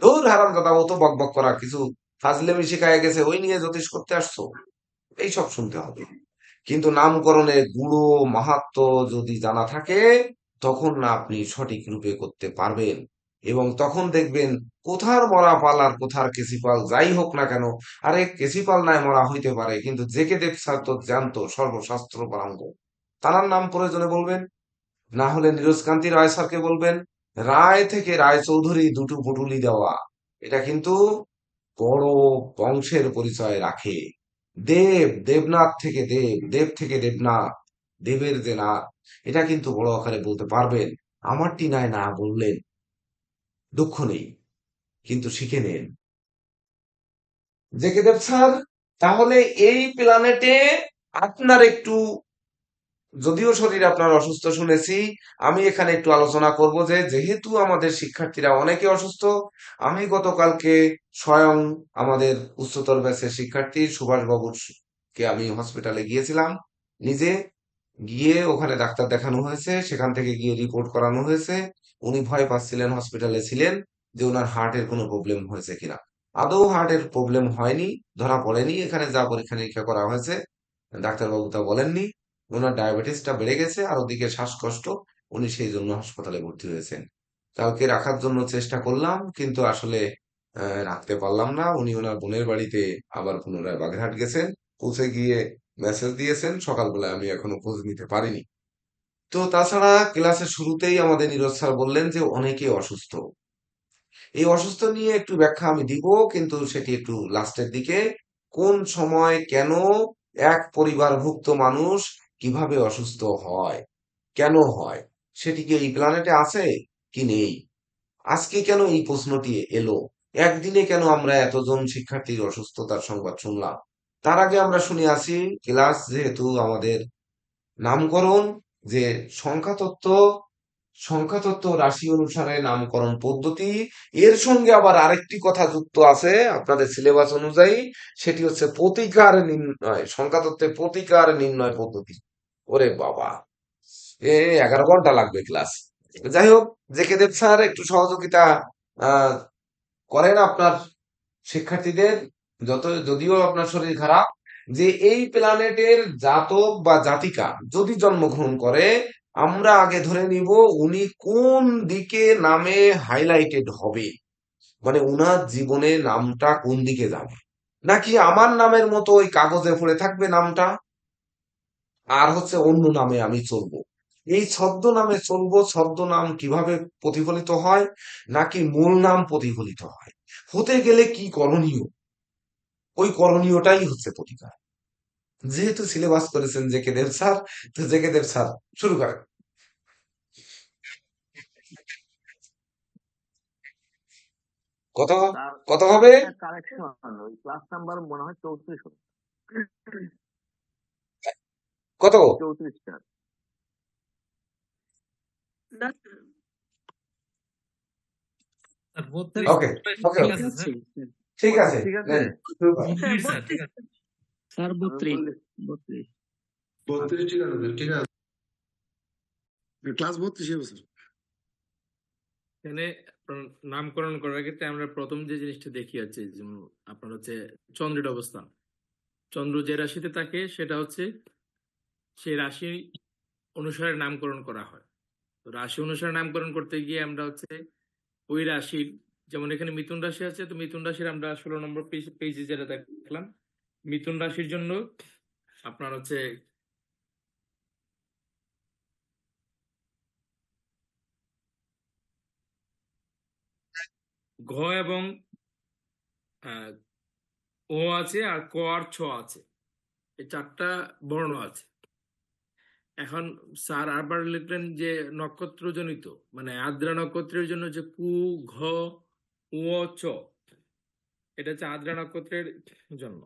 ধুর হারাম দাদা, ও তো বক বক করা কিছু ফাজলেমি শিখায় গেছে, ওই নিয়ে জ্যোতিষ করতে আসছো, এইসব শুনতে হবে। কিন্তু নামকরণের গুরু মাহাত্ম্য যদি জানা থাকে, তখন না আপনি সঠিক রূপে করতে পারবেন। এবং তখন দেখবেন কোথার মরা পাল আর কোথার কেসিপাল যাই হোক না কেন, আরে কেসিপাল নাই মরা হইতে পারে, কিন্তু জেকে দেব স্যার তো জানতো সর্বশাস্ত্র পারঙ্গ, তার নাম প্রয়োজনে বলবেন। না হলে নীরজকান্তি রায় স্যারকে বলবেন। রায় থেকে রায় চৌধুরী দুটো পুটুলি দেওয়া, এটা কিন্তু বড় বংশের পরিচয় রাখে। দেব, দেবনাথ থেকে দেব, দেব থেকে দেবনাথ, দেবের যে নাথ, এটা কিন্তু বড় আকারে বলতে পারবেন। আমারটি নাই না বললেন, দুঃখ নেই, কিন্তু শিখে নেন। জেকে দেব স্যার, তাহলে এই প্ল্যানেটে আপনার একটু, যদিও শরীর আপনার অসুস্থ শুনেছি, আমি এখানে একটু আলোচনা করব যে যেহেতু আমাদের শিক্ষার্থীরা অনেকে অসুস্থ, আমি গতকালকে স্বয়ং আমাদের উচ্চতর ব্যাচের শিক্ষার্থী সুভাষ বাবুর কে আমি হসপিটালে গিয়েছিলাম নিজে। গিয়ে ওখানে ডাক্তার দেখানো হয়েছে, সেখান থেকে গিয়ে রিপোর্ট করানো হয়েছে। উনি ভয় পাচ্ছিলেন, হসপিটালে ছিলেন, যে ওনার হার্টের কোনো প্রবলেম হয়েছে কিনা। আদৌ হার্টের প্রবলেম হয়নি, ধরা পড়েনি। এখানে যা পরীক্ষা নিরীক্ষা করা হয়েছে, ডাক্তারবাবু তা বলেননি। ওনার ডায়াবেটিসটা বেড়ে গেছে আর ওদিকে শ্বাসকষ্ট, উনি সেই জন্য হাসপাতালে ভর্তি হয়েছেন। কালকে রাখার জন্য চেষ্টা করলাম, কিন্তু আসলে রাখতে পারলাম না। উনি ওনার বোনের বাড়িতে আবার পুনরায় বাগেরহাট গেছেন, পৌঁছে গিয়ে মেসেজ দিয়েছেন। সকালবেলায় আমি এখনো খোঁজ নিতে পারিনি। তো তাছাড়া ক্লাসের শুরুতেই আমাদের নীরজ স্যার বললেন যে অনেকে অসুস্থ। এই অসুস্থ নিয়ে একটু ব্যাখ্যা আমি দিব, কিন্তু সেটি একটু লাস্টের দিকে। কোন সময় কেন এক পরিবারভুক্ত মানুষ কিভাবে অসুস্থ হয়, কেন হয়, সেটি কি এই প্ল্যানেটে আছে কি নেই? আজকে কেন এই প্রশ্নটি এলো? একদিনে কেন আমরা এতজন শিক্ষার্থীর অসুস্থতার সংবাদ শুনলাম? তার আগে আমরা শুনে আসি, ক্লাস যেহেতু আমাদের নামকরণ, যে সংখ্যাতত্ত্ব, সংখ্যাতত্ত্ব রাশি অনুসারে নামকরণ পদ্ধতি, এর সঙ্গে আবার আরেকটি কথা যুক্ত আছে আপনাদের সিলেবাস অনুযায়ী, সেটি হচ্ছে প্রতিকার নির্ণয়, সংখ্যাতত্ত্বের প্রতিকার নির্ণয় পদ্ধতি। ওরে বাবা, 11 ঘন্টা লাগবে ক্লাস। যাই হোক, জেকে দেব স্যার একটু সহযোগিতা আহ করেন আপনার শিক্ষার্থীদের, যদিও আপনার শরীর খারাপ, যে এই প্ল্যানেটের জাতক বা জাতিকা যদি জন্মগ্রহণ করে, আমরা আগে ধরে নিব উনি কোন দিকে নামে হাইলাইটেড হবে, মানে উনার জীবনে নামটা কোন দিকে যাবে, নাকি আমার নামের মতো ওই কাগজে পড়ে থাকবে নামটা, আর হচ্ছে অন্য নামে আমি চলবো। এই ছদ্মনামে চলবো, ছদ্মনাম কিভাবে প্রতিফলিত হয়, নাকি মূল নাম প্রতিফলিত হয়, হতে গেলে কি করণীয়, ওই করণীয়টাই হচ্ছে প্রতিকার। যেহেতু সিলেবাস করেছেন জেকে দেব স্যার, তো জেকে দেব স্যার শুরু করেন। কত তার কত হবে? একটা কারেকশন, ওই ক্লাস নাম্বার মনে হয় 34 হবে। কত? 34টা। স্যার 32 ওকে, ওকে, ঠিক ঠিক আছে আছে স্যার। ঠিক আছে, ঠিক আছে, নেন, শুরু করেন। 32 স্যার, ঠিক আছে। স্যার আমি 32 বললি 32 ঠিক আছে ক্লাস 32 বছর এখানে আপনার নামকরণ করার ক্ষেত্রে আমরা প্রথম যে জিনিসটা দেখি হচ্ছে, যেমন আপনার হচ্ছে চন্দ্রের অবস্থান। চন্দ্র যে রাশিতে থাকে সেটা হচ্ছে সেই রাশি অনুসারে নামকরণ করা হয়। তো রাশি অনুসারে নামকরণ করতে গিয়ে আমরা হচ্ছে ওই রাশির, যেমন এখানে মিথুন রাশি আছে, তো মিথুন রাশির আমরা 16 নম্বর পেজে যেটা দেখলাম, মিথুন রাশির জন্য আপনার হচ্ছে ঘ এবং আহ, ও আছে, আর ক আর ছ আছে, এই 4টা বর্ণ আছে। এখন স্যার আবার লিখলেন যে নক্ষত্রজনিত, মানে আদ্রা নক্ষত্রের জন্য যে কু, ঘ, উ, চ, এটা হচ্ছে আদ্রা নক্ষত্রের জন্য।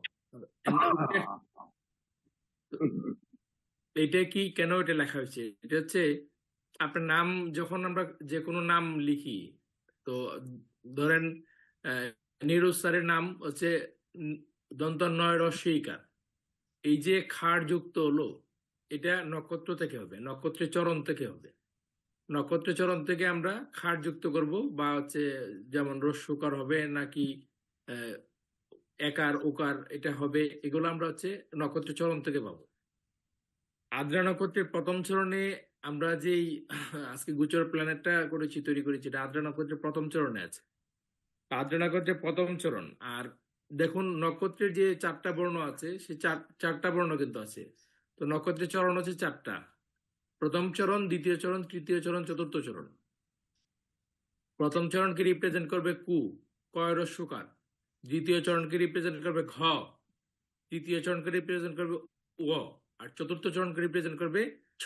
এটা কি কেন এটা লেখা হয়েছে, এটা হচ্ছে আপনার নাম, যখন আমরা যে কোনো নাম লিখি, তো ধরেন আহ, নীরজ স্যারের নাম হচ্ছে উম, দন্ত নয় রস্বইকার, এই যে খাড় যুক্ত হলো, এটা নক্ষত্র থেকে হবে, নক্ষত্রের চরণ থেকে হবে। নক্ষত্রের চরণ থেকে আমরা খাড় যুক্ত করব, বা হচ্ছে যেমন রস্যকার হবে নাকি আহ, একার ওকার এটা হবে, এগুলো আমরা হচ্ছে নক্ষত্রের চরণ থেকে পাবো। আদ্রা নক্ষত্রের প্রথম চরণে আমরা যেই আজকে গোচর প্ল্যানেটটা করেছি, তৈরি করেছি, এটা আদ্রা নক্ষত্রের প্রথম চরণে আছে। আদ্রা নক্ষত্রের প্রথম চরণ। আর দেখুন নক্ষত্রের যে 4টা বর্ণ আছে, সে 4টা বর্ণ কিন্তু আছে। তো নক্ষত্রের চরণ হচ্ছে 4টা: প্রথম চরণ, দ্বিতীয় চরণ, তৃতীয় চরণ, চতুর্থ চরণ। প্রথম চরণকে রিপ্রেজেন্ট করবে কু, কয়রস্যকার। দ্বিতীয় চরণকে রিপ্রেজেন্ট করবে ঘ, তৃতীয় চরণকে রিপ্রেজেন্ট করবে ও, আর চতুর্থ চরণকে রিপ্রেজেন্ট করবে ছ।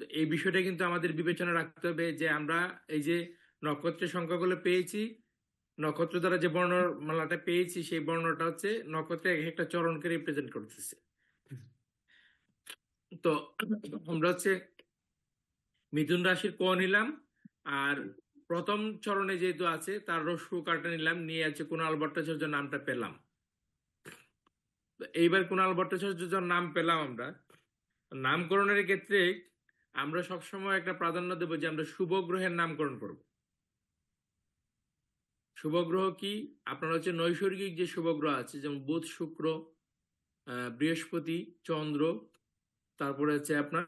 তো এই বিষয়টা কিন্তু আমাদের বিবেচনা রাখতে হবে, যে আমরা এই যে নক্ষত্রের সংখ্যাগুলো পেয়েছি, নক্ষত্র দ্বারা যে বর্ণমালাটা পেয়েছি, সেই বর্ণটা হচ্ছে নক্ষত্রের এক একটা চরণকে রিপ্রেজেন্ট করতেছে। তো আমরা হচ্ছে মিথুন রাশির ক নিলাম, আর প্রথম চরণে যেহেতু আছে তার রস্যু কাটা নিলাম, নিয়ে আছে কুণাল ভট্টাচার্য নামটা পেলাম। তো এইবার কুণাল ভট্টাচার্য নাম পেলাম আমরা, নামকরণের ক্ষেত্রে আমরা সবসময় একটা প্রাধান্য দেবো যে আমরা শুভ গ্রহের নামকরণ করব। শুভ গ্রহ কি, আপনার হচ্ছে নৈসর্গিক যে শুভ গ্রহ আছে, যেমন বুধ, শুক্র, বৃহস্পতি, চন্দ্র, তারপরে হচ্ছে আপনার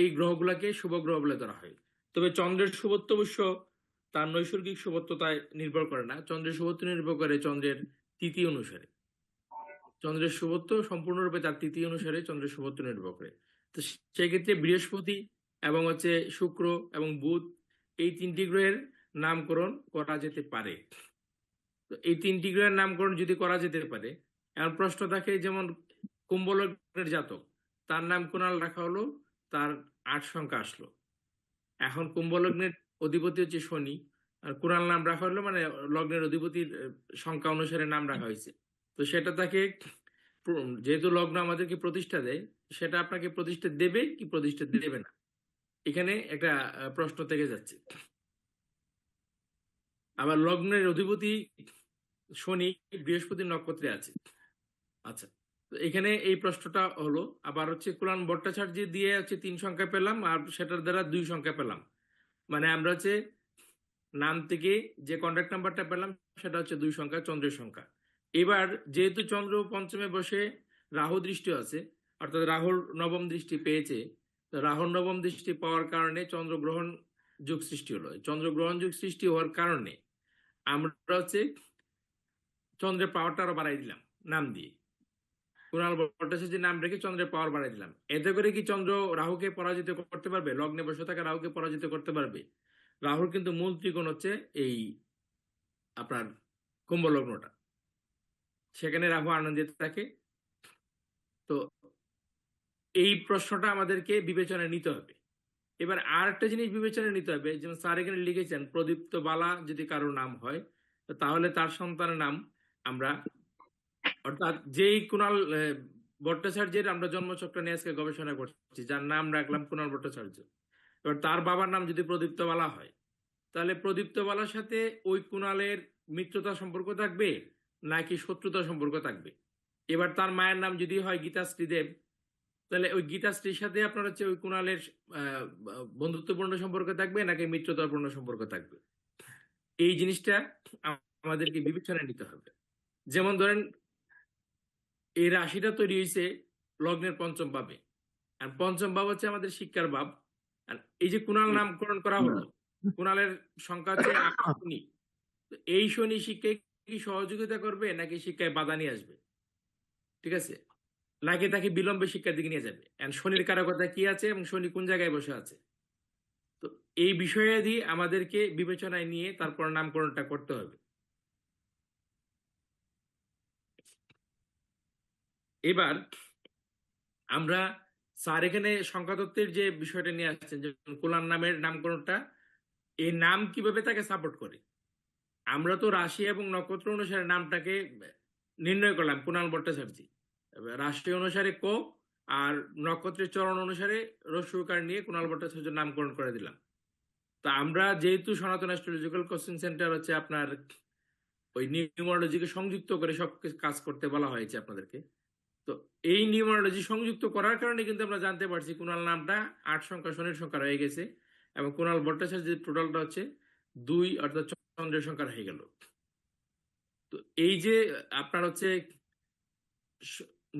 এই গ্রহগুলোকে শুভ গ্রহ বলে ধরা হয়। তবে চন্দ্রের শুভত্ব অবশ্য তার নৈসর্গিক শুভত্বতায় নির্ভর করে না, চন্দ্রের শুভত্ব নির্ভর করে চন্দ্রের তিথি অনুসারে। চন্দ্রের শুভত্ব সম্পূর্ণরূপে তার তিথি অনুসারে চন্দ্রের শুভত্ব নির্ভর করে। তো সেক্ষেত্রে বৃহস্পতি এবং হচ্ছে শুক্র এবং বুধ, এই 3টি গ্রহের নামকরণ করা যেতে পারে। তো এই 3টি গ্রহের নামকরণ যদি করা যেতে পারে, এখন প্রশ্ন থাকে যেমন কুম্ভ লগ্নের জাতক, তার নাম কুণাল রাখা হলো, তার 8 সংখ্যা আসলো। এখন কুম্ভ লগ্নের অধিপতি হচ্ছে শনি, আর কুণাল নাম রাখা হলো মানে লগ্নের অধিপতির সংখ্যা অনুসারে নাম রাখা হয়েছে। তো সেটা তাকে যেহেতু লগ্ন আমাদেরকে প্রতিষ্ঠা দেয়, সেটা আপনাকে প্রতিষ্ঠা দেবে কি প্রতিষ্ঠা দেবে না, এখানে একটা প্রশ্ন থেকে যাচ্ছে। আবার লগ্নের অধিপতি শনি বৃহস্পতি নক্ষত্রে আছে। আচ্ছা, তো এখানে এই প্রশ্নটা হলো। আবার হচ্ছে কুলান ভট্টাচার্য দিয়ে হচ্ছে 3 সংখ্যা পেলাম, আর সেটার দ্বারা 2 সংখ্যা পেলাম, মানে আমরা হচ্ছে নাম থেকে যে কন্ট্যাক্ট নাম্বারটা পেলাম সেটা হচ্ছে 2 সংখ্যা, চন্দ্রের সংখ্যা। এবার যেহেতু চন্দ্র পঞ্চমে বসে রাহু দৃষ্টি আছে, অর্থাৎ রাহুর নবম দৃষ্টি পেয়েছে, তো রাহুর নবম দৃষ্টি পাওয়ার কারণে চন্দ্রগ্রহণ যুগ সৃষ্টি হলো। চন্দ্রগ্রহণ যুগ সৃষ্টি হওয়ার কারণে আমরা হচ্ছে চন্দ্রের পাওয়ারটা আরো বাড়াই দিলাম নাম দিয়ে, কুণাল ভট্টাচার্যের নাম রেখে চন্দ্রের পাওয়ার বাড়াই দিলাম। এতে করে কি চন্দ্র রাহুকে পরাজিত করতে পারবে? লগ্নে বসে থাকা রাহুকে পরাজিত করতে পারবে? রাহুর কিন্তু মূল ত্রিকোণ হচ্ছে এই আপনার কুম্ভ লগ্নটা, সেখানে রাহু আনন্দিত থাকে। তো এই প্রশ্নটা আমাদেরকে বিবেচনায় নিতে হবে। এবার আর একটা জিনিস বিবেচনায় নিতে হবে, যেমন স্যার এখানে লিখেছেন প্রদীপ্ত বালা যদি কারো নাম হয়, তো তাহলে তার সন্তানের নাম আমরা, অর্থাৎ যেই কুণাল ভট্টাচার্যের আমরা জন্মচক্র নিয়ে আজকে গবেষণা করছি, যার নাম রাখলাম কুণাল ভট্টাচার্য, এবার তার বাবার নাম যদি প্রদীপ্ত বালা হয়, তাহলে প্রদীপ্ত বালার সাথে ওই কুণালের মিত্রতা সম্পর্ক থাকবে নাকি শত্রুতা সম্পর্ক থাকবে? এবার তার মায়ের নাম যদি হয় গীতাশ্রী দেব, তাহলে ওই গীতাশ্রীর সাথে আপনার হচ্ছে ওই কুণালের বন্ধুত্বপূর্ণ সম্পর্ক থাকবে নাকি মিত্রতাপূর্ণ সম্পর্ক থাকবে? এই জিনিসটা আমাদেরকে বিবেচনায় নিতে হবে। যেমন ধরেন এই রাশিটা তৈরি হয়েছে লগ্নের পঞ্চম ভাবে, আর পঞ্চম ভাব হচ্ছে আমাদের শিক্ষার ভাব। আর এই যে কুণাল নামকরণ করা হলো, কুণালের সংখ্যা হচ্ছে 8 শনি। তো এই শনি শিক্ষায় কি সহযোগিতা করবে নাকি শিক্ষায় বাধা নিয়ে আসবে? ঠিক আছে, নাকি তাকে বিলম্বে শিক্ষার দিকে নিয়ে যাবে? এন্ড শনির কারকতা কি আছে এবং শনি কোন জায়গায় বসে আছে? তো এই বিষয়াদি আমাদেরকে বিবেচনায় নিয়ে তারপর নামকরণটা করতে হবে। এবার আমরা স্যার এখানে সংখ্যাতত্ত্বের যে বিষয়টা নিয়ে আসছেন, যেমন কুলার নামের নামকরণটা, এই নাম কিভাবে তাকে সাপোর্ট করে। আমরা তো রাশি এবং নক্ষত্র অনুসারে নামটাকে নির্ণয় করলাম কুণাল ভট্টাচার্য, রাশি অনুসারে ক আর নক্ষত্রের চরণ অনুসারে রস্যকার নিয়ে কুণাল ভট্টাচার্য নামকরণ করে দিলাম। তো আমরা যেহেতু সনাতন অ্যাস্ট্রোলজিক্যাল কোচিং সেন্টার হচ্ছে আপনার ওই নিউমারোলজিকে সংযুক্ত করে সব কাজ করতে বলা হয়েছে আপনাদেরকে, তো এই নিউমারোলজি সংযুক্ত করার কারণে কিন্তু আমরা জানতে পারছি কুণাল নামটা 8 সংখ্যা শনির সংখ্যা হয়ে গেছে, এবং কুণাল ভট্টাচার্যের টোটালটা হচ্ছে 2, অর্থাৎ চন্দ্রের সংখ্যা হয়ে গেল। তো এই যে আপনার হচ্ছে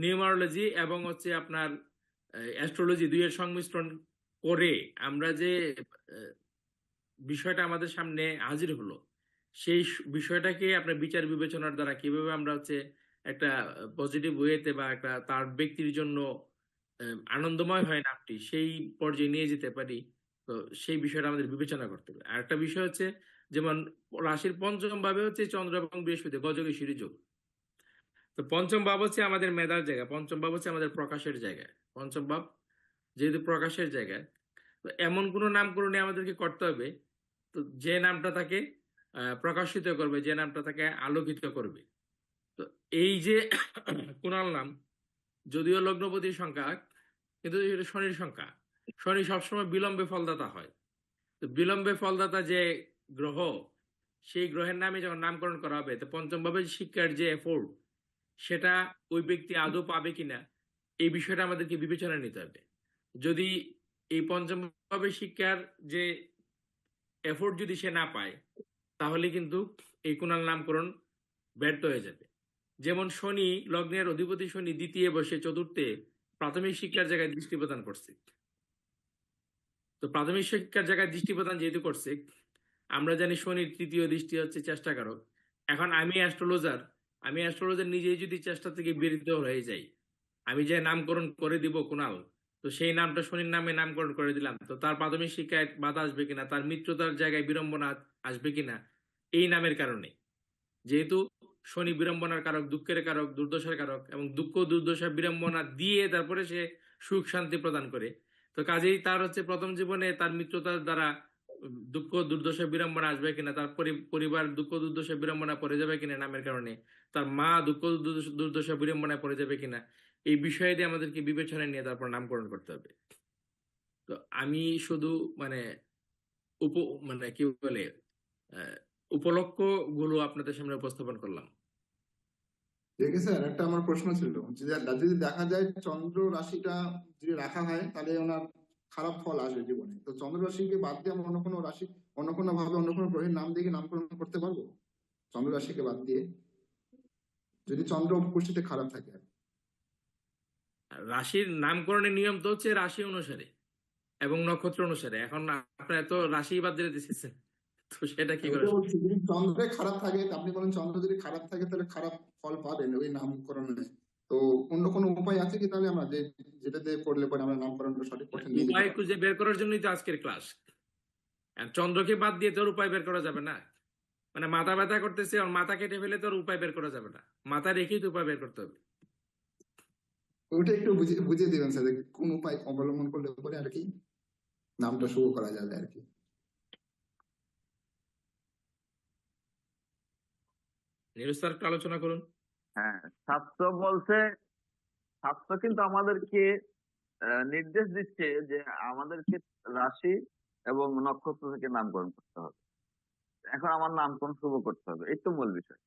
নিউমারোলজি এবং হচ্ছে আপনার অ্যাস্ট্রোলজি দুইয়ের সংমিশ্রণ করে আমরা যে বিষয়টা আমাদের সামনে হাজির হলো, সেই বিষয়টাকে আপনার বিচার বিবেচনার দ্বারা কিভাবে আমরা হচ্ছে একটা পজিটিভ ওয়েতে বা একটা তার ব্যক্তির জন্য আনন্দময় হয় নামটি, সেই পর্যায়ে নিয়ে যেতে পারি। তো সেই বিষয়টা আমাদের বিবেচনা করতে হবে। আর একটা বিষয় হচ্ছে যেমন রাশির পঞ্চম ভাবে হচ্ছে চন্দ্র এবং বৃহস্পতি গজকেশ্বরী যোগ। তো পঞ্চম ভাব হচ্ছে আমাদের মেধার জায়গা, পঞ্চম ভাব হচ্ছে আমাদের প্রকাশের জায়গা। পঞ্চম ভাব যেহেতু প্রকাশের জায়গা, তো এমন কোনো নামকরণে আমাদেরকে করতে হবে তো যে নামটা তাকে প্রকাশিত করবে, যে নামটা তাকে আলোকিত করবে। তো এই যে কুণাল নাম, যদিও লগ্নপতির সংখ্যা, কিন্তু এটা শনির সংখ্যা। শনি সবসময় বিলম্বে ফলদাতা হয়। তো বিলম্বে ফলদাতা যে গ্রহ, সেই গ্রহের নামে যখন নামকরণ করা হবে, তো পঞ্চম ভাবে শিক্ষার যে এফোর্ট, সেটা ওই ব্যক্তি আদৌ পাবে কিনা, এই বিষয়টা আমাদেরকে বিবেচনা নিতে হবে। যদি এই পঞ্চম ভাবে শিক্ষার যে এফোর্ট যদি সে না পায়, তাহলে কিন্তু এই কুণাল নামকরণ ব্যর্থ হয়ে যাবে। যেমন শনি লগ্নের অধিপতি শনি দ্বিতীয় বসে চতুর্থে প্রাথমিক শিক্ষার জায়গায় দৃষ্টি প্রদান করছে। তো প্রাথমিক শিক্ষার জায়গায় দৃষ্টি প্রদান যেহেতু করছে, আমরা জানি শনির তৃতীয় দৃষ্টি হচ্ছে চেষ্টাকারক। এখন আমি অ্যাস্ট্রোলজার নিজেই যদি চেষ্টা থেকে বিরত হয়ে যাই, আমি যে নামকরণ করে দিব কুণাল, তো সেই নামটা শনির নামে নামকরণ করে দিলাম, তো তার প্রাথমিক শিক্ষায় বাধা আসবে কিনা, তার মিত্রতার জায়গায় বিড়ম্বনা আসবে কিনা এই নামের কারণে। যেহেতু শনি বিড়ম্বনার কারক, দুঃখের কারক, দুর্দশার কারক, এবং দুঃখ দুর্দশা বিড়ম্বনা দিয়ে তারপরে সে সুখ শান্তি প্রদান করে। তো কাজেই তার হচ্ছে প্রথম জীবনে তার মিত্রতার দ্বারা দুঃখ দুর্দশা বিড়ম্বনা আসবে কিনা, তার পরিবার দুঃখ দুর্দশা বিড়ম্বনা পড়ে যাবে কিনা নামের কারণে, তার মা দুঃখ দুর্দশা বিড়ম্বনায় পড়ে যাবে কিনা, এই বিষয়টি আমাদেরকে বিবেচনায় নিয়ে তারপর নামকরণ করতে হবে। তো আমি শুধু মানে উপ মানে কি বলে আহ, উপলক্ষ গুলো আপনাদের সামনে উপস্থাপন করলাম। ঠিক আছে স্যার, একটা আমার প্রশ্ন ছিল যে যদি দেখা যায় চন্দ্র রাশিটা যদি রাখা হয় তাহলে ওনার খারাপ ফল আসবে জীবনে, তো চন্দ্র রাশিকে বাদ দিয়ে আমরা অন্য কোনো রাশি, অন্য কোনো ভাবে, অন্য কোনো গ্রহের নাম দিয়ে কি নামকরণ করতে পারবো চন্দ্র রাশিকে বাদ দিয়ে, যদি চন্দ্র উপস্থিতি খারাপ থাকে? আর রাশির নামকরণের নিয়ম তো হচ্ছে রাশি অনুসারে এবং নক্ষত্র অনুসারে। এখন আপনার এত রাশি বাদ দিয়ে দিতেছেন, তো সেটা কি করে? ওটা বলছি, যদি চন্দ্রে খারাপ থাকে, আপনি বলেন চন্দ্র যদি খারাপ থাকে তাহলে খারাপ ফল পাবেন ওই নামকরণে, তো অন্য কোনো উপায় আছে কি তাহলে আমরা যে যেটাতে করলে পরে আমরা নামকরণটা সঠিক পথে নিয়ে যেতে উপায় পারবো? খুঁজে বের করার জন্যই তো আজকের ক্লাস। আর চন্দ্রকে বাদ দিয়ে তোর উপায় বের করা যাবে না। মানে মাথা ব্যথা করতেছে, আর মাথা কেটে ফেলে তোর উপায় বের করা যাবে না, মাথা রেখেই তো উপায় বের করতে হবে। ওইটা একটু বুঝিয়ে বুঝিয়ে দিবেন স্যার, যে কোন উপায় অবলম্বন করলে পরে আর কি নামটা শুভ করা যাবে আর কি। নীরজ স্যার একটু আলোচনা করুন। হ্যাঁ, শাস্ত্র বলছে, শাস্ত্র কিন্তু আমাদেরকে নির্দেশ দিচ্ছে যে আমাদেরকে রাশি এবং নক্ষত্র থেকে নামকরণ করতে হবে। এখন আমার নামকরণ শুভ করতে হবে, এই তো মূল বিষয়।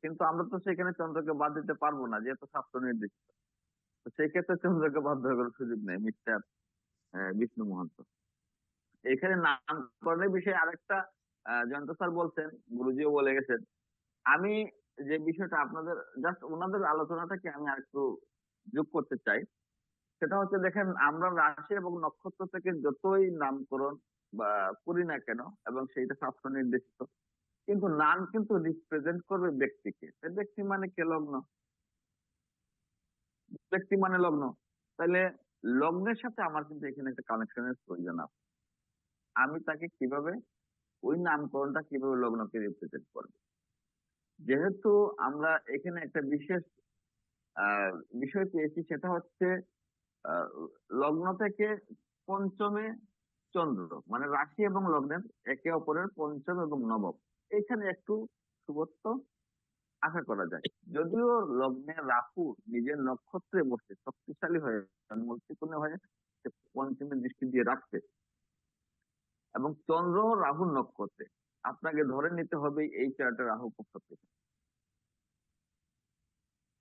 কিন্তু আমরা তো সেখানে চন্দ্রকে বাদ দিতে পারবো না, যেহেতু শাস্ত্র নির্দিষ্ট। তো সেই ক্ষেত্রে চন্দ্রকে বাদ দেওয়ার কোনো সুযোগ নেই, মিস্টার বিষ্ণু মহন্ত। এখানে নামকরণের বিষয়ে আরেকটা জয়ন্ত স্যার বলছেন, গুরুজিও বলে গেছেন। আমি যে বিষয়টা আপনাদের জাস্ট ওনাদের আলোচনাটাকে আমি আরেকটু যোগ করতে চাই, সেটা হচ্ছে দেখেন, আমরা রাশি এবং নক্ষত্র থেকে যতই নামকরণ বা করি না কেন, এবং সেইটা শাস্ত্র নির্দেশিত, কিন্তু নাম কিন্তু রিপ্রেজেন্ট করবে ব্যক্তিকে। ব্যক্তি মানে কে? লগ্ন। ব্যক্তি মানে লগ্ন। তাহলে লগ্নের সাথে আমার কিন্তু এখানে একটা কানেকশনের প্রয়োজন আছে। আমি তাকে কিভাবে, ওই নামকরণটা কিভাবে লগ্নকে রিপ্রেজেন্ট করবে। যেহেতু আমরা এখানে একটা বিশেষ বিষয় পেয়েছি, সেটা হচ্ছে আহ, লগ্ন থেকে পঞ্চমে চন্দ্র, মানে রাশি এবং লগ্নের একে অপরের পঞ্চম এবং নবম, এখানে একটু শুভত্ব আশা করা যায়। যদিও লগ্নে রাহু নিজের নক্ষত্রে বসে শক্তিশালী হয়ে মূর্তিপূর্ণ হয়ে সে পঞ্চমে দৃষ্টি দিয়ে রাখছে, এবং চন্দ্র রাহুর নক্ষত্রে, আপনাকে ধরে নিতে হবে এই চারটা রাহু পক্ষে।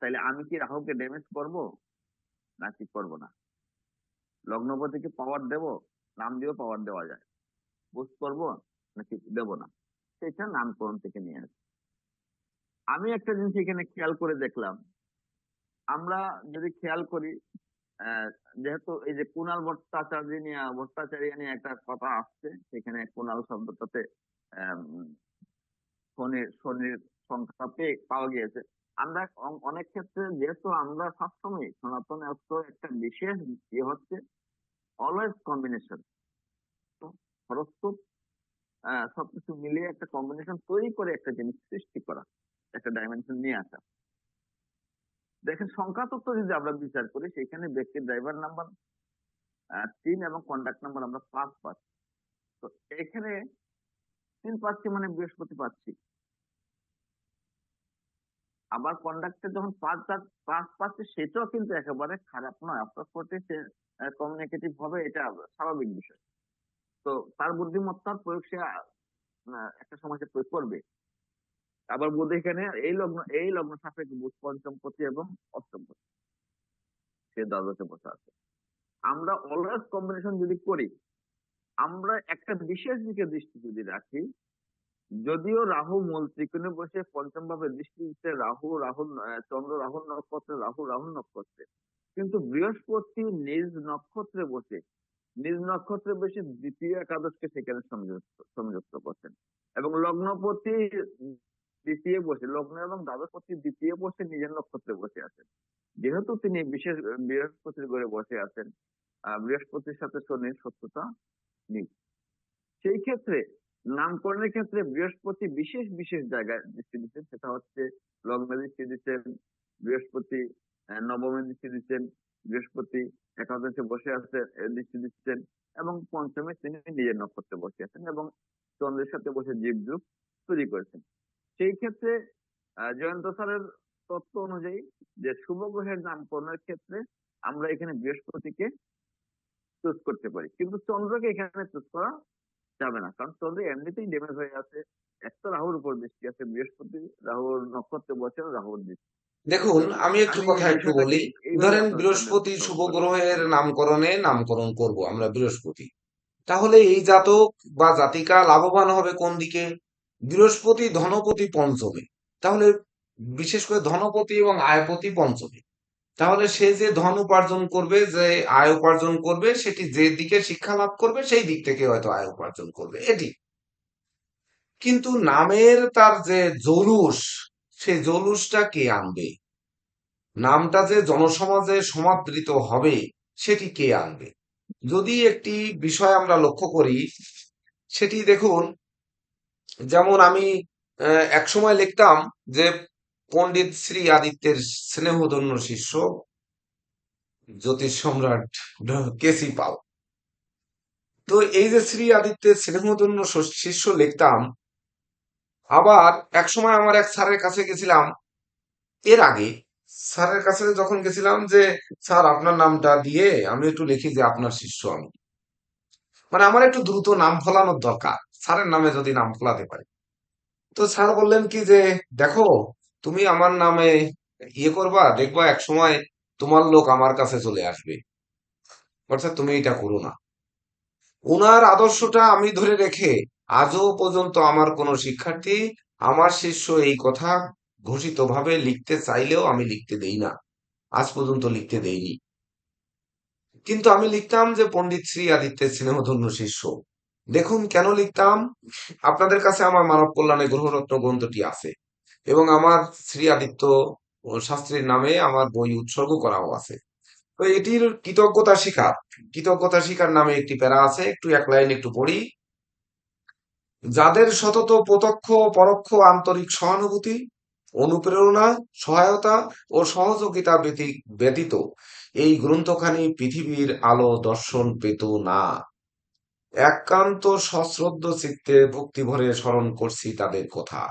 তাইলে আমি কি রাহুকে ড্যামেজ করব নাকি করব না? লগ্নপতিকে পাওয়ার দেব, নাম দিয়েও পাওয়ার দেওয়া যায়, বুঝ করবো নাকি দেব না, সেটা নামকরণ থেকে নিয়ে আসে। আমি একটা জিনিস এখানে খেয়াল করে দেখলাম, আমরা যদি খেয়াল করি, আহ, যেহেতু এই যে কুণাল ভট্টাচার্য নিয়ে একটা কথা আসছে, সেখানে কুণাল শব্দটাতে আহ, শনির শনির সংখ্যা পাওয়া গিয়েছে। আমরা অনেক ক্ষেত্রে, যেহেতু আমরা সবসময় সনাতন অস্ত্র একটা বিশেষ ইয়ে হচ্ছে অলওয়েজ কম্বিনেশন, হরস্কোপ সবকিছু মিলিয়ে একটা কম্বিনেশন তৈরি করে একটা জিনিস সৃষ্টি করা, একটা ডাইমেনশন নিয়ে আসা। দেখেন, সংখ্যা তত্ত্ব যদি আমরা বিচার করি, সেখানে ব্যক্তির ড্রাইভার নাম্বার 3 এবং কন্ট্যাক্ট নাম্বার আমরা 5 পাচ্ছি। তো এখানে 3 পাচ্ছি মানে বৃহস্পতি পাচ্ছি, আবার কন্ডাক্টে যখন 5 পাচ্ছে, সেটাও কিন্তু একেবারে খারাপ নয়। আপনার প্রতি সে কমিউনিকেটিভ হবে, এটা স্বাভাবিক বিষয়। তো তার বুদ্ধিমত্তার প্রয়োগ সে একটা সময় সে প্রয়োগ করবে। আবার বুধ এখানে এই লগ্ন সাপেক্ষে বুধ পঞ্চম পতি এবং অষ্টম পতি, সে দ্বাদশে বসে আছে। আমরা অলওয়েজ কম্বিনেশন যদি করি, আমরা একটা বিশেষ দিকে দৃষ্টি যদি রাখি, যদিও রাহু মূল ত্রিকোণে বসে পঞ্চম ভাবে দৃষ্টি দিচ্ছে, চন্দ্র রাহুর নক্ষত্রে, রাহুর নক্ষত্রে, কিন্তু বৃহস্পতি নিজ নক্ষত্রে বসে দ্বিতীয় একাদশকে সেখানে সংযুক্ত করছেন, এবং লগ্নপতি দ্বিতীয় বসে, লগ্ন এবং দ্বাদশপতি দ্বিতীয় বসে নিজের নক্ষত্রে বসে আছেন। যেহেতু তিনি বিশেষ বৃহস্পতির ঘরে বসে আছেন, বৃহস্পতির সাথে শনির শত্রুতা নেই। সেই ক্ষেত্রে নামকরণের ক্ষেত্রে বৃহস্পতি বিশেষ বিশেষ জায়গায় দৃষ্টি দিচ্ছেন, সেটা হচ্ছে লগ্নে দৃষ্টি দিচ্ছেন বৃহস্পতি, নবমে দৃষ্টি দিচ্ছেন বৃহস্পতি, একাদশে বসে আছে দৃষ্টি দিচ্ছেন, এবং পঞ্চমে তিনি নিজের নক্ষত্রে বসে আছেন এবং চন্দ্রের সাথে বসে জীবযুগ তৈরি করেছেন। সেই ক্ষেত্রে জয়ন্ত স্যারের তত্ত্ব অনুযায়ী যে শুভ গ্রহের নামকরণের ক্ষেত্রে আমরা এখানে বৃহস্পতিকে চুজ করতে পারি, কিন্তু চন্দ্রকে এখানে চুজ করা যাবে না, কারণ চন্দ্র এমনিতেই ড্যামেজ হয়ে আছে। একটা রাহুর উপর দৃষ্টি আছে, বৃহস্পতি রাহুর নক্ষত্রে বসে রাহুর দৃষ্টি। দেখুন, আমি একটু আমি কথা এই একটু বিষয়টাকে বলি। এইভাবে ধরেন আপনার সামনে বৃহস্পতি স্মরণ শুভ করলাম। গ্রহের নামকরণ করব আমরা বৃহস্পতি, তাহলে এই জাতক বা জাতিকা লাভবান হবে কোন দিকে? বৃহস্পতি ধনপতি পঞ্চমে, তাহলে বিশেষ করে ধনপতি এবং আয়পতি পঞ্চমে, তাহলে সে যে ধন উপার্জন করবে, যে আয় উপার্জন করবে, সেটি যে দিকে শিক্ষা লাভ করবে সেই দিক থেকে হয়তো আয় উপার্জন করবে এটি। কিন্তু নামের তার যে জৌলুস, সেই জৌলুসটা কে আনবে? নামটা যে জনসমাজে সমাদৃত হবে সেটি কে আনবে? যদি একটি বিষয় আমরা লক্ষ্য করি, সেটি দেখুন, যেমন আমি এক সময় লিখতাম যে পণ্ডিত শ্রী আদিত্যের স্নেহধন্য শিষ্য জ্যোতিষ সম্রাট কেসি পাল। তো এই যে শ্রী আদিত্যের স্নেহধন্য শিষ্য লিখতাম, আবার এক সময় আমার এক স্যারের কাছে গেছিলাম, এর আগে স্যারের কাছে যখন গেছিলাম যে স্যার আপনার নামটা দিয়ে আমি একটু লিখি যে আপনার শিষ্য আমি, মানে আমার একটু দ্রুত নাম ফলানোর দরকার, স্যারের নামে যদি নাম ফলাতে পারি। তো স্যার বললেন কি যে দেখো, তুমি আমার নামে করবা, দেখবা এক সময় তোমার লোক আমার কাছে চলে আসবে, অর্থাৎ তুমি এটা করো না। ওনার আদর্শটা আমি ধরে রেখে আজও পর্যন্ত আমার কোনো শিক্ষার্থী, আমার শিষ্য এই কথা ঘোষিত ভাবে লিখতে চাইলেও আমি লিখতে দেই না, আজ পর্যন্ত লিখতে দেইনি। কিন্তু আমি লিখতাম যে পণ্ডিত শ্রী আদিত্যের স্নেহধন্য শিষ্য। দেখুন কেন লিখতাম। আপনাদের কাছে আমার মানব কল্যাণে গ্রহরত্ন গ্রন্থটি আছে, এবং আমার শ্রী আদিত্য শাস্ত্রীর নামে আমার বই উৎসর্গ করাও আছে। তো এটির কৃতজ্ঞতা শিকার নামে একটি প্যারা আছে, একটু এক লাইন একটু পড়ি। যাদের সতত প্রত্যক্ষ ও পরোক্ষ আন্তরিক সহানুভূতি, অনুপ্রেরণা, সহায়তা ও সহযোগিতা ব্যতীত এই গ্রন্থখানি পৃথিবীর আলো দর্শন পেত না। একান্ত সশ্রদ্ধ চিত্তে ভক্তি ভরে স্মরণ করছি তাদের কথা।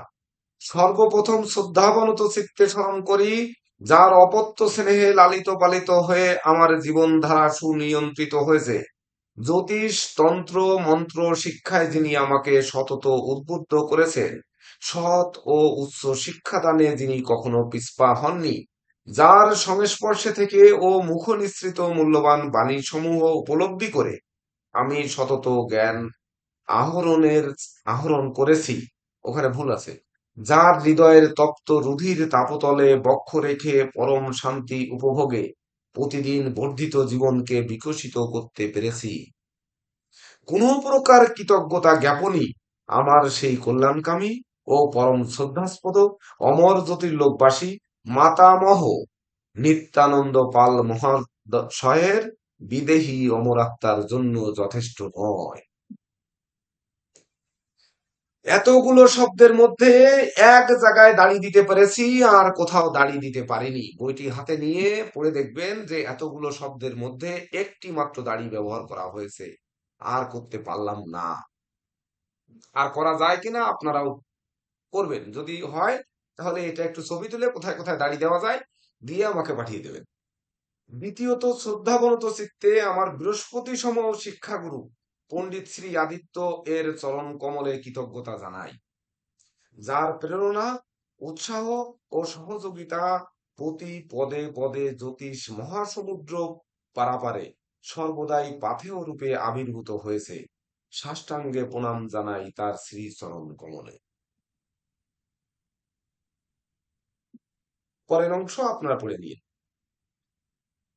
সর্বপ্রথম শ্রদ্ধাবনত চিত্তে স্মরণ করি যার অপত্য স্নেহে লালিত পালিত হয়ে আমার জীবনধারা সুনিয়ন্ত্রিত হয়েছে। জ্যোতিষ, তন্ত্র, মন্ত্র শিক্ষায় যিনি আমাকে সতত উদ্বুদ্ধ করেছেন, সৎ ও উচ্চ শিক্ষাদানে যিনি কখনো পিছপা হননি, যার সংস্পর্শে থেকে ও মুখ নিঃসৃত মূল্যবান বাণী সমূহ উপলব্ধি করে আমি সতত জ্ঞান আহরণ করেছি, ওখানে ভুল আছে, যার হৃদয়ের তপ্ত রুধির তাপতলে বক্ষ রেখে পরম শান্তি উপভোগে প্রতিদিন বর্ধিত জীবনকে বিকশিত করতে পেরেছি। কোন প্রকার কৃতজ্ঞতা জ্ঞাপনই আমার সেই কল্যাণকামী ও পরম শ্রদ্ধাস্পদ অমর জ্যোতির্লোকবাসী মাতামহ নিত্যানন্দ পাল মহাশয়ের বিদেহী অমর আত্মার জন্য যথেষ্ট নয়। এতগুলো শব্দের মধ্যে এক জায়গায় দাড়ি দিতে পেরেছি, আর কোথাও দাড়ি দিতে পারিনি। বইটি হাতে নিয়ে পড়ে দেখবেন যে এতগুলো শব্দের মধ্যে একটি মাত্র দাড়ি ব্যবহার করা হয়েছে, আর করতে পারলাম না। আর করা যায় কিনা আপনারাও করবেন, যদি হয় তাহলে এটা একটু ছবি তুলে কোথায় কোথায় দাড়ি দেওয়া যায় দিয়ে আমাকে পাঠিয়ে দেবেন। দ্বিতীয়ত, শ্রদ্ধাবনত চিত্তে আমার বৃহস্পতি সম শিক্ষাগুরু পণ্ডিত শ্রী আদিত্য এর চরণ কমলে কৃতজ্ঞতা জানাই, যার প্রেরণা, উৎসাহ ও সহযোগিতা প্রতি পদে পদে জ্যোতিষ মহাসমুদ্র পারাপারে সর্বদাই পাথেয় রূপে আবির্ভূত হয়েছে। সাষ্টাঙ্গে প্রণাম জানাই তার শ্রীচরণ কমলে। পরের অংশ আপনারা পড়ে নিন।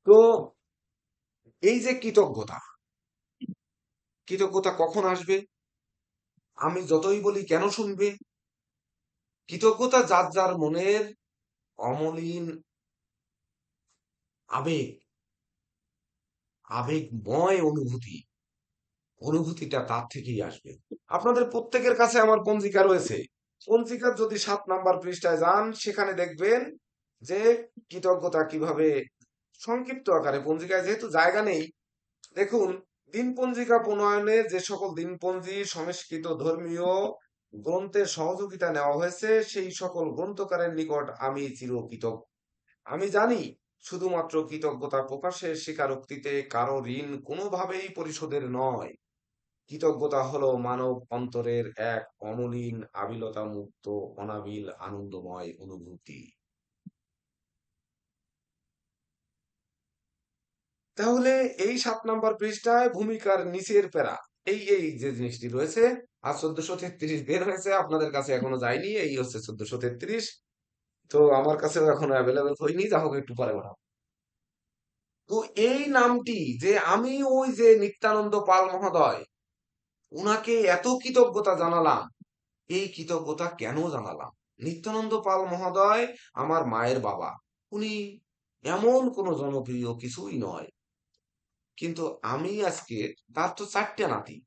তো এই যে কৃতজ্ঞতা কখন আসবে? আমি যতই বলি কেন শুনবে? কৃতজ্ঞতা যার যার মনের অমলিন আবেগ, আবেগময় অনুভূতিটা তার থেকেই আসবে। আপনাদের প্রত্যেকের কাছে আমার পঞ্জিকা রয়েছে। পঞ্জিকার যদি 7 নাম্বার পৃষ্ঠায় যান, সেখানে দেখবেন যে কৃতজ্ঞতা কিভাবে সংক্ষিপ্ত আকারে, পঞ্জিকায় যেহেতু জায়গা নেই, দেখুন, দিনপঞ্জিকা প্রণয়নে যে সকল দিনপঞ্জি সংস্কৃত ধর্মীয় গ্রন্থের সহযোগিতা নেওয়া হয়েছে, সেই সকল গ্রন্থকারের নিকট আমি চিরকৃতজ্ঞ। আমি জানি শুধুমাত্র কৃতজ্ঞতা প্রকাশের স্বীকারোক্তিতে কারো ঋণ কোনোভাবেই পরিশোধের নয়। কৃতজ্ঞতা হলো মানব অন্তরের এক অমলিন আবিলতা মুক্ত অনাবিল আনন্দময় অনুভূতি। তাহলে এই 7 নাম্বার পৃষ্ঠায় ভূমিকার নিচের প্যারা, এই যে জিনিসটি রয়েছে, আর 1433 বের হয়েছে, আপনাদের কাছে এখনো যায়নি, এই হচ্ছে 1433। তো আমার কাছেও এখনো অ্যাভেলেবেল হয়নি, যা হোক একটু পরে বাড়াবো। তো এই নামটি যে আমি ওই যে নিত্যানন্দ পাল মহোদয়, উনাকে এত কৃতজ্ঞতা জানালাম, এই কৃতজ্ঞতা কেন জানালাম? নিত্যানন্দ পাল মহোদয় আমার মায়ের বাবা, উনি এমন কোনো জনপ্রিয় কিছুই নয়, কিন্তু আমি আজকে, তার তো 4টে নাতি,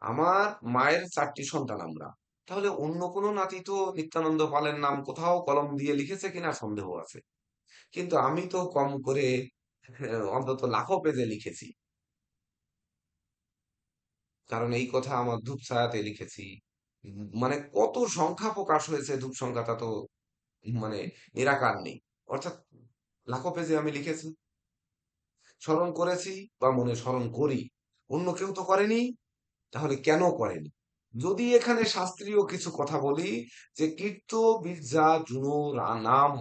আমার মায়ের 4টি সন্তান আমরা, তাহলে অন্য কোনো নাতি তো নিত্যানন্দ পালের নাম কোথাও কলম দিয়ে লিখেছে কিনা সন্দেহ আছে, কিন্তু আমি তো কম করে অন্তত লাখো পেজে লিখেছি, কারণ এই কথা আমার ধূপ ছায়াতে লিখেছি। মানে কত সংখ্যা প্রকাশ হয়েছে ধূপ সংখ্যাটা তো মানে নিরাকার নেই, অর্থাৎ লাখো পেজে আমি লিখেছি, স্মরণ করেছি বা মনে স্মরণ করি, অন্য কেউ তো করেনি, তাহলে কেন করেনি? যদি এখানে শাস্ত্রীয় কিছু কথা বলি, যে কীর্ত বিরজা জুনো নাম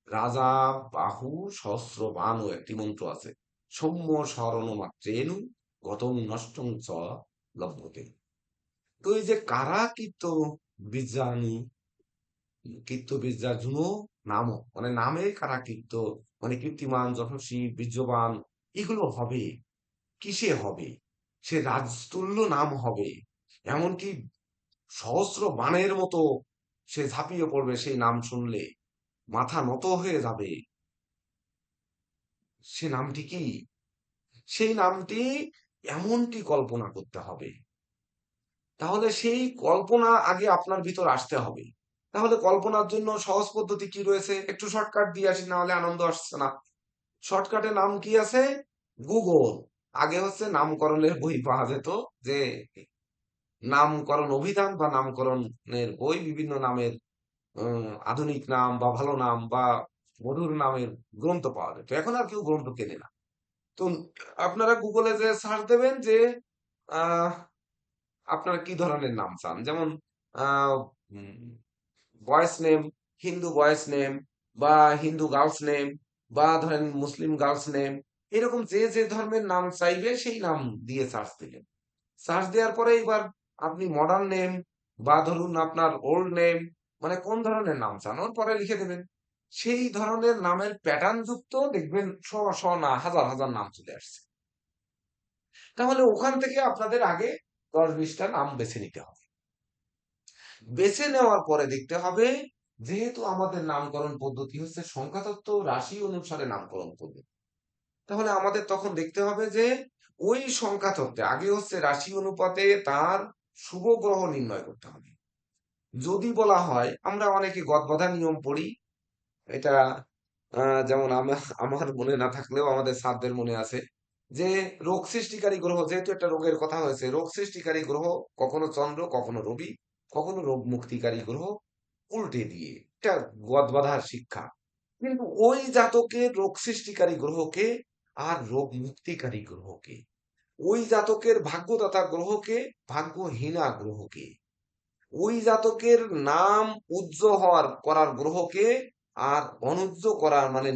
রাজা বাহু সহস্র বানও একটি মন্ত্র আছে, সৌম্য স্মরণ মাত্রেনু গতং নষ্টং চ লভ্যতে। তো এই যে কারা কীর্ত বিরজা জুনো নাম, মানে নামে কারা কীর্ত, মানে কীর্তিমান যশস্বী বীর্যবান, এগুলো হবে কিসে হবে? সে রাজতুল্য নাম হবে, এমনকি সহস্র বাণের মতো সে ঝাঁপিয়ে পড়বে সেই নাম শুনলে, মাথা নত হয়ে যাবে। সে নামটি কি? সেই নামটি এমনটি কল্পনা করতে হবে, তাহলে সেই কল্পনা আগে আপনার ভিতর আসতে হবে। তাহলে কল্পনার জন্য সহজ পদ্ধতি কি রয়েছে? একটু শর্টকাট দিয়ে আসি, না হলে আনন্দ আসছে না। শর্টকাটে নাম কি আছে? গুগল। আগে হচ্ছে নামকরণের বই পাওয়া যেত, যে নামকরণ অভিধান বা নামকরণের বই, বিভিন্ন নামের আধুনিক নাম বা ভালো নাম বা মধুর নামের গ্রন্থ পাওয়া যেত, এখন আর কেউ গ্রন্থ কেনে না। তো আপনারা গুগলে যে সার্চ দেবেন যে আহ আপনারা কি ধরনের নাম চান, যেমন আহ বয়েস নেম, হিন্দু বয়েস নেম, বা হিন্দু গার্লস নেম, বা ধরেন মুসলিম গার্লস নেম, এরকম যে যে ধর্মের নাম চাইবে সেই নাম দিয়ে সার্চ দিলেন। সার্চ দেওয়ার পরে এবার আপনি মডার্ন নেম বা ধরুন আপনার ওল্ড নেম, মানে কোন ধরনের নাম চান, ওর পরে লিখে দেবেন। সেই ধরনের নামের প্যাটার্ন যুক্ত দেখবেন শ শ না হাজার হাজার নাম চলে আসছে। তাহলে ওখান থেকে আপনাদের আগে 10-20টা নাম বেছে নিতে হবে। বেছে নেওয়ার পরে দেখতে হবে, যেহেতু আমাদের নামকরণ পদ্ধতি হচ্ছে সংখ্যাতত্ত্ব রাশি অনুসারে নামকরণ পদ্ধতি, তাহলে আমাদের তখন দেখতে হবে যে ওই সংখ্যাতত্ত্বে আগে হচ্ছে রাশি অনুপাতে তার শুভ গ্রহ নির্ণয় করতে হবে। যদি বলা হয়, আমরা অনেকে গদবাঁধা নিয়ম পড়ি, এটা যেমন আমার মনে না থাকলেও আমাদের স্যারদের মনে আছে, যে রোগ সৃষ্টিকারী গ্রহ, যেহেতু একটা রোগের কথা হয়েছে, রোগ সৃষ্টিকারী গ্রহ কখনো চন্দ্র, কখনো রবি, কখনো রোগ মুক্তিকারী গ্রহ, উল্টে দিয়ে, এটা গদবাঁধার শিক্ষা। কিন্তু ওই জাতকের রোগ সৃষ্টিকারী গ্রহকে আর রোগ মুক্তিকারী গ্রহকে, ওই জাতকের ভাগ্যদাতা গ্রহকে, ভাগ্যহীনা গ্রহকে, ওই জাতকের নাম উজ্জ্বল করার গ্রহকে, আর অনুজ্জ্ব করার মানে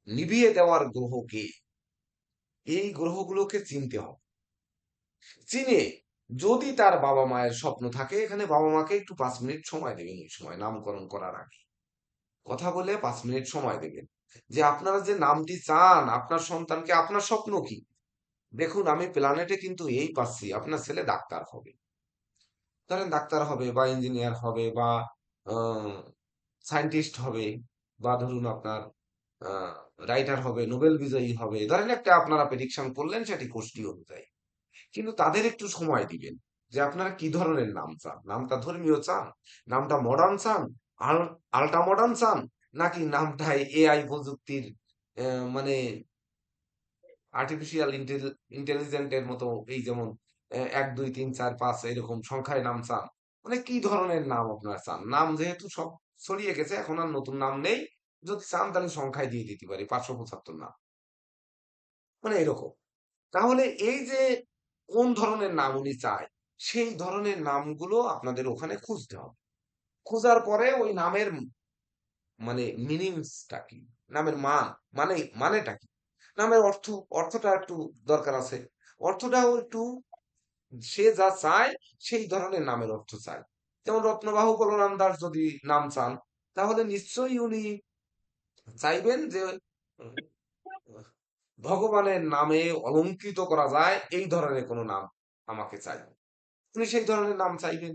নিভিয়ে দেওয়ার গ্রহকে, এই গ্রহগুলোকে চিনতে হবে। চিনে যদি তার বাবা মায়ের স্বপ্ন থাকে, এখানে বাবা মাকে একটু 5 মিনিট সময় দেবেন, ওই সময় নামকরণ করার আগে কথা বলে 5 মিনিট সময় দেবেন, যে আপনারা যে নামটি চান আপনার সন্তানকে, আপনার স্বপ্ন কি? দেখুন, আমি প্ল্যানেটে কিন্তু এই পাচ্ছি, আপনার ছেলে ডাক্তার হবে, ধরেন ডাক্তার হবে বা ইঞ্জিনিয়ার হবে বা সায়েন্টিস্ট হবে, বা ধরুন আপনার রাইটার হবে, নোবেল বিজয়ী হবে, ধরেন একটা আপনারা প্রেডিকশন করলেন সেটি কোষ্ঠী অনুযায়ী। কিন্তু তাদের একটু সময় দিবেন যে আপনারা কি ধরনের নাম চান, নামটা ধর্মীয় চান, নামটা মডার্ন চান, আল্ট্রা মডার্ন চান, নাকি নামটাই এআই প্রযুক্তির মানে আর্টিফিশিয়াল ইন্টেলিজেন্টের মতো, এই যেমন 1 2 3 4 5 এরকম সংখ্যায় নাম চান, মানে কি ধরনের নাম আপনারা চান। নাম যেহেতু সব ছড়িয়ে গেছে, এখন আর নতুন নাম নেই, যদি চান তাহলে সংখ্যায় দিয়ে দিতে পারি 575 নাম, মানে এরকম। তাহলে এই যে কোন ধরনের নাম উনি চায়, সেই ধরনের নামগুলো আপনাদের ওখানে খুঁজতে হবে। খোঁজার পরে ওই নামের মানে মিনিংসটা কি, নামের মানেটা কি, নামের অর্থটা একটু দরকার আছে, অর্থটাও একটু সে যা চায় সেই ধরনের নামের অর্থ চায়। যেমন রত্নবাহু বলরাম দাস যদি নাম চান, তাহলে নিশ্চয়ই উনি চাইবেন যে উম, ভগবানের নামে অলঙ্কৃত করা যায় এই ধরনের কোনো নাম আমাকে চাই, উনি সেই ধরনের নাম চাইবেন।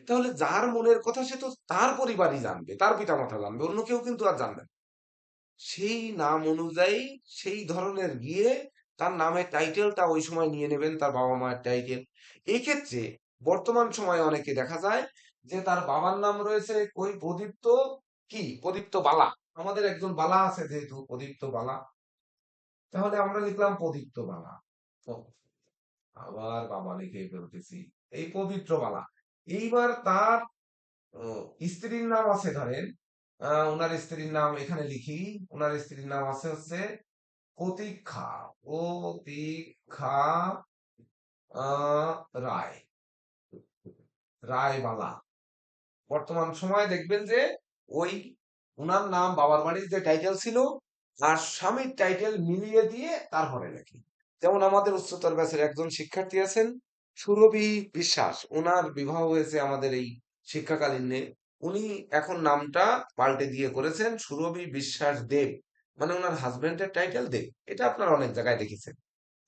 তাহলে যার মনের কথা সে তো তার পরিবারই জানবে, তার পিতামাতা জানবে, অন্য কেউ কিন্তু আর জানবে না। সেই নাম অনুযায়ী সেই ধরনের গিয়ে তার নামের টাইটেলটা ওই সময় নিয়ে নেবেন, তার বাবা মায়ের টাইটেল। এই ক্ষেত্রে বর্তমান সময়ে অনেকে দেখা যায় যে তার বাবার নাম রয়েছে কই প্রদীপ্ত, কি প্রদীপ্ত বালা, আমাদের একজন বালা আছে যেহেতু প্রদীপ্ত বালা, তাহলে আমরা লিখলাম প্রদীপ্ত বালা। ও, আবার বাবা লিখে ফেলতেছি, এই পবিত্র বালা। এইবার তার স্ত্রীর নাম আছে, ধরেন ওনার স্ত্রীর নাম এখানে লিখি, ওনার স্ত্রীর নাম আছে হচ্ছে প্রতীক্ষা, প্রতীক্ষা রায়, রায়বালা। বর্তমান সময়ে দেখবেন যে ওই উনার নাম বাবার বাড়ির যে টাইটেল ছিল আর স্বামীর টাইটেল মিলিয়ে দিয়ে তারপরে লেখে। যেমন আমাদের উচ্চতর ব্যাচের একজন শিক্ষার্থী আছেন সুরভি বিশ্বাস, ওনার বিবাহ হয়েছে আমাদের এই শিক্ষাকালীনে, উনি এখন নামটা পাল্টে দিয়ে করেছেন সুরভি বিশ্বাস দেব, মানে ওনার হাজবেন্ডের টাইটেল দেব। এটা আপনারা অনেক জায়গায় দেখেছেন।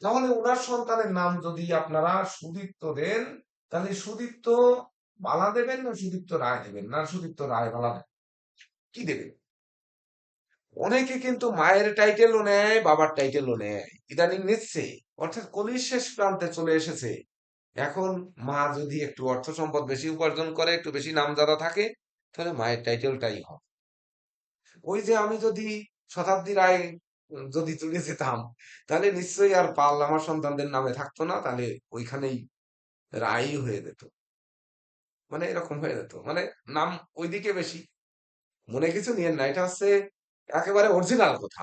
তাহলে ওনার সন্তানের নাম যদি আপনারা সুদীপ্ত দেন, তাহলে সুদীপ্ত বালা দেবেন না সুদীপ্ত রায় দেবেন, না সুদীপ্ত রায় বালা দেবেন, কি দেবেন? অনেকে কিন্তু মায়ের টাইটেলও নেয়, বাবার টাইটেলও নেয়, ইদানিং নিচ্ছে, অর্থাৎ কলির শেষ প্রান্তে চলে এসেছে। এখন মা যদি একটু অর্থ সম্পদ বেশি উপার্জন করে, একটু বেশি নামজাদা থাকে, তাহলে মায়ের টাইটেলটাই হবে। ওই যে আমি যদি শতাব্দী রায় যদি চলে যেতাম, তাহলে নিশ্চয়ই আর পাল আমার সন্তানদের নামে থাকতো না, তাহলে ওইখানেই রায়ই হয়ে যেত, মানে এরকম হয়ে যেত, মানে নাম ওইদিকে বেশি। মনে কিছু নিয়েন না, এটা হচ্ছে একেবারে অরিজিনাল কথা।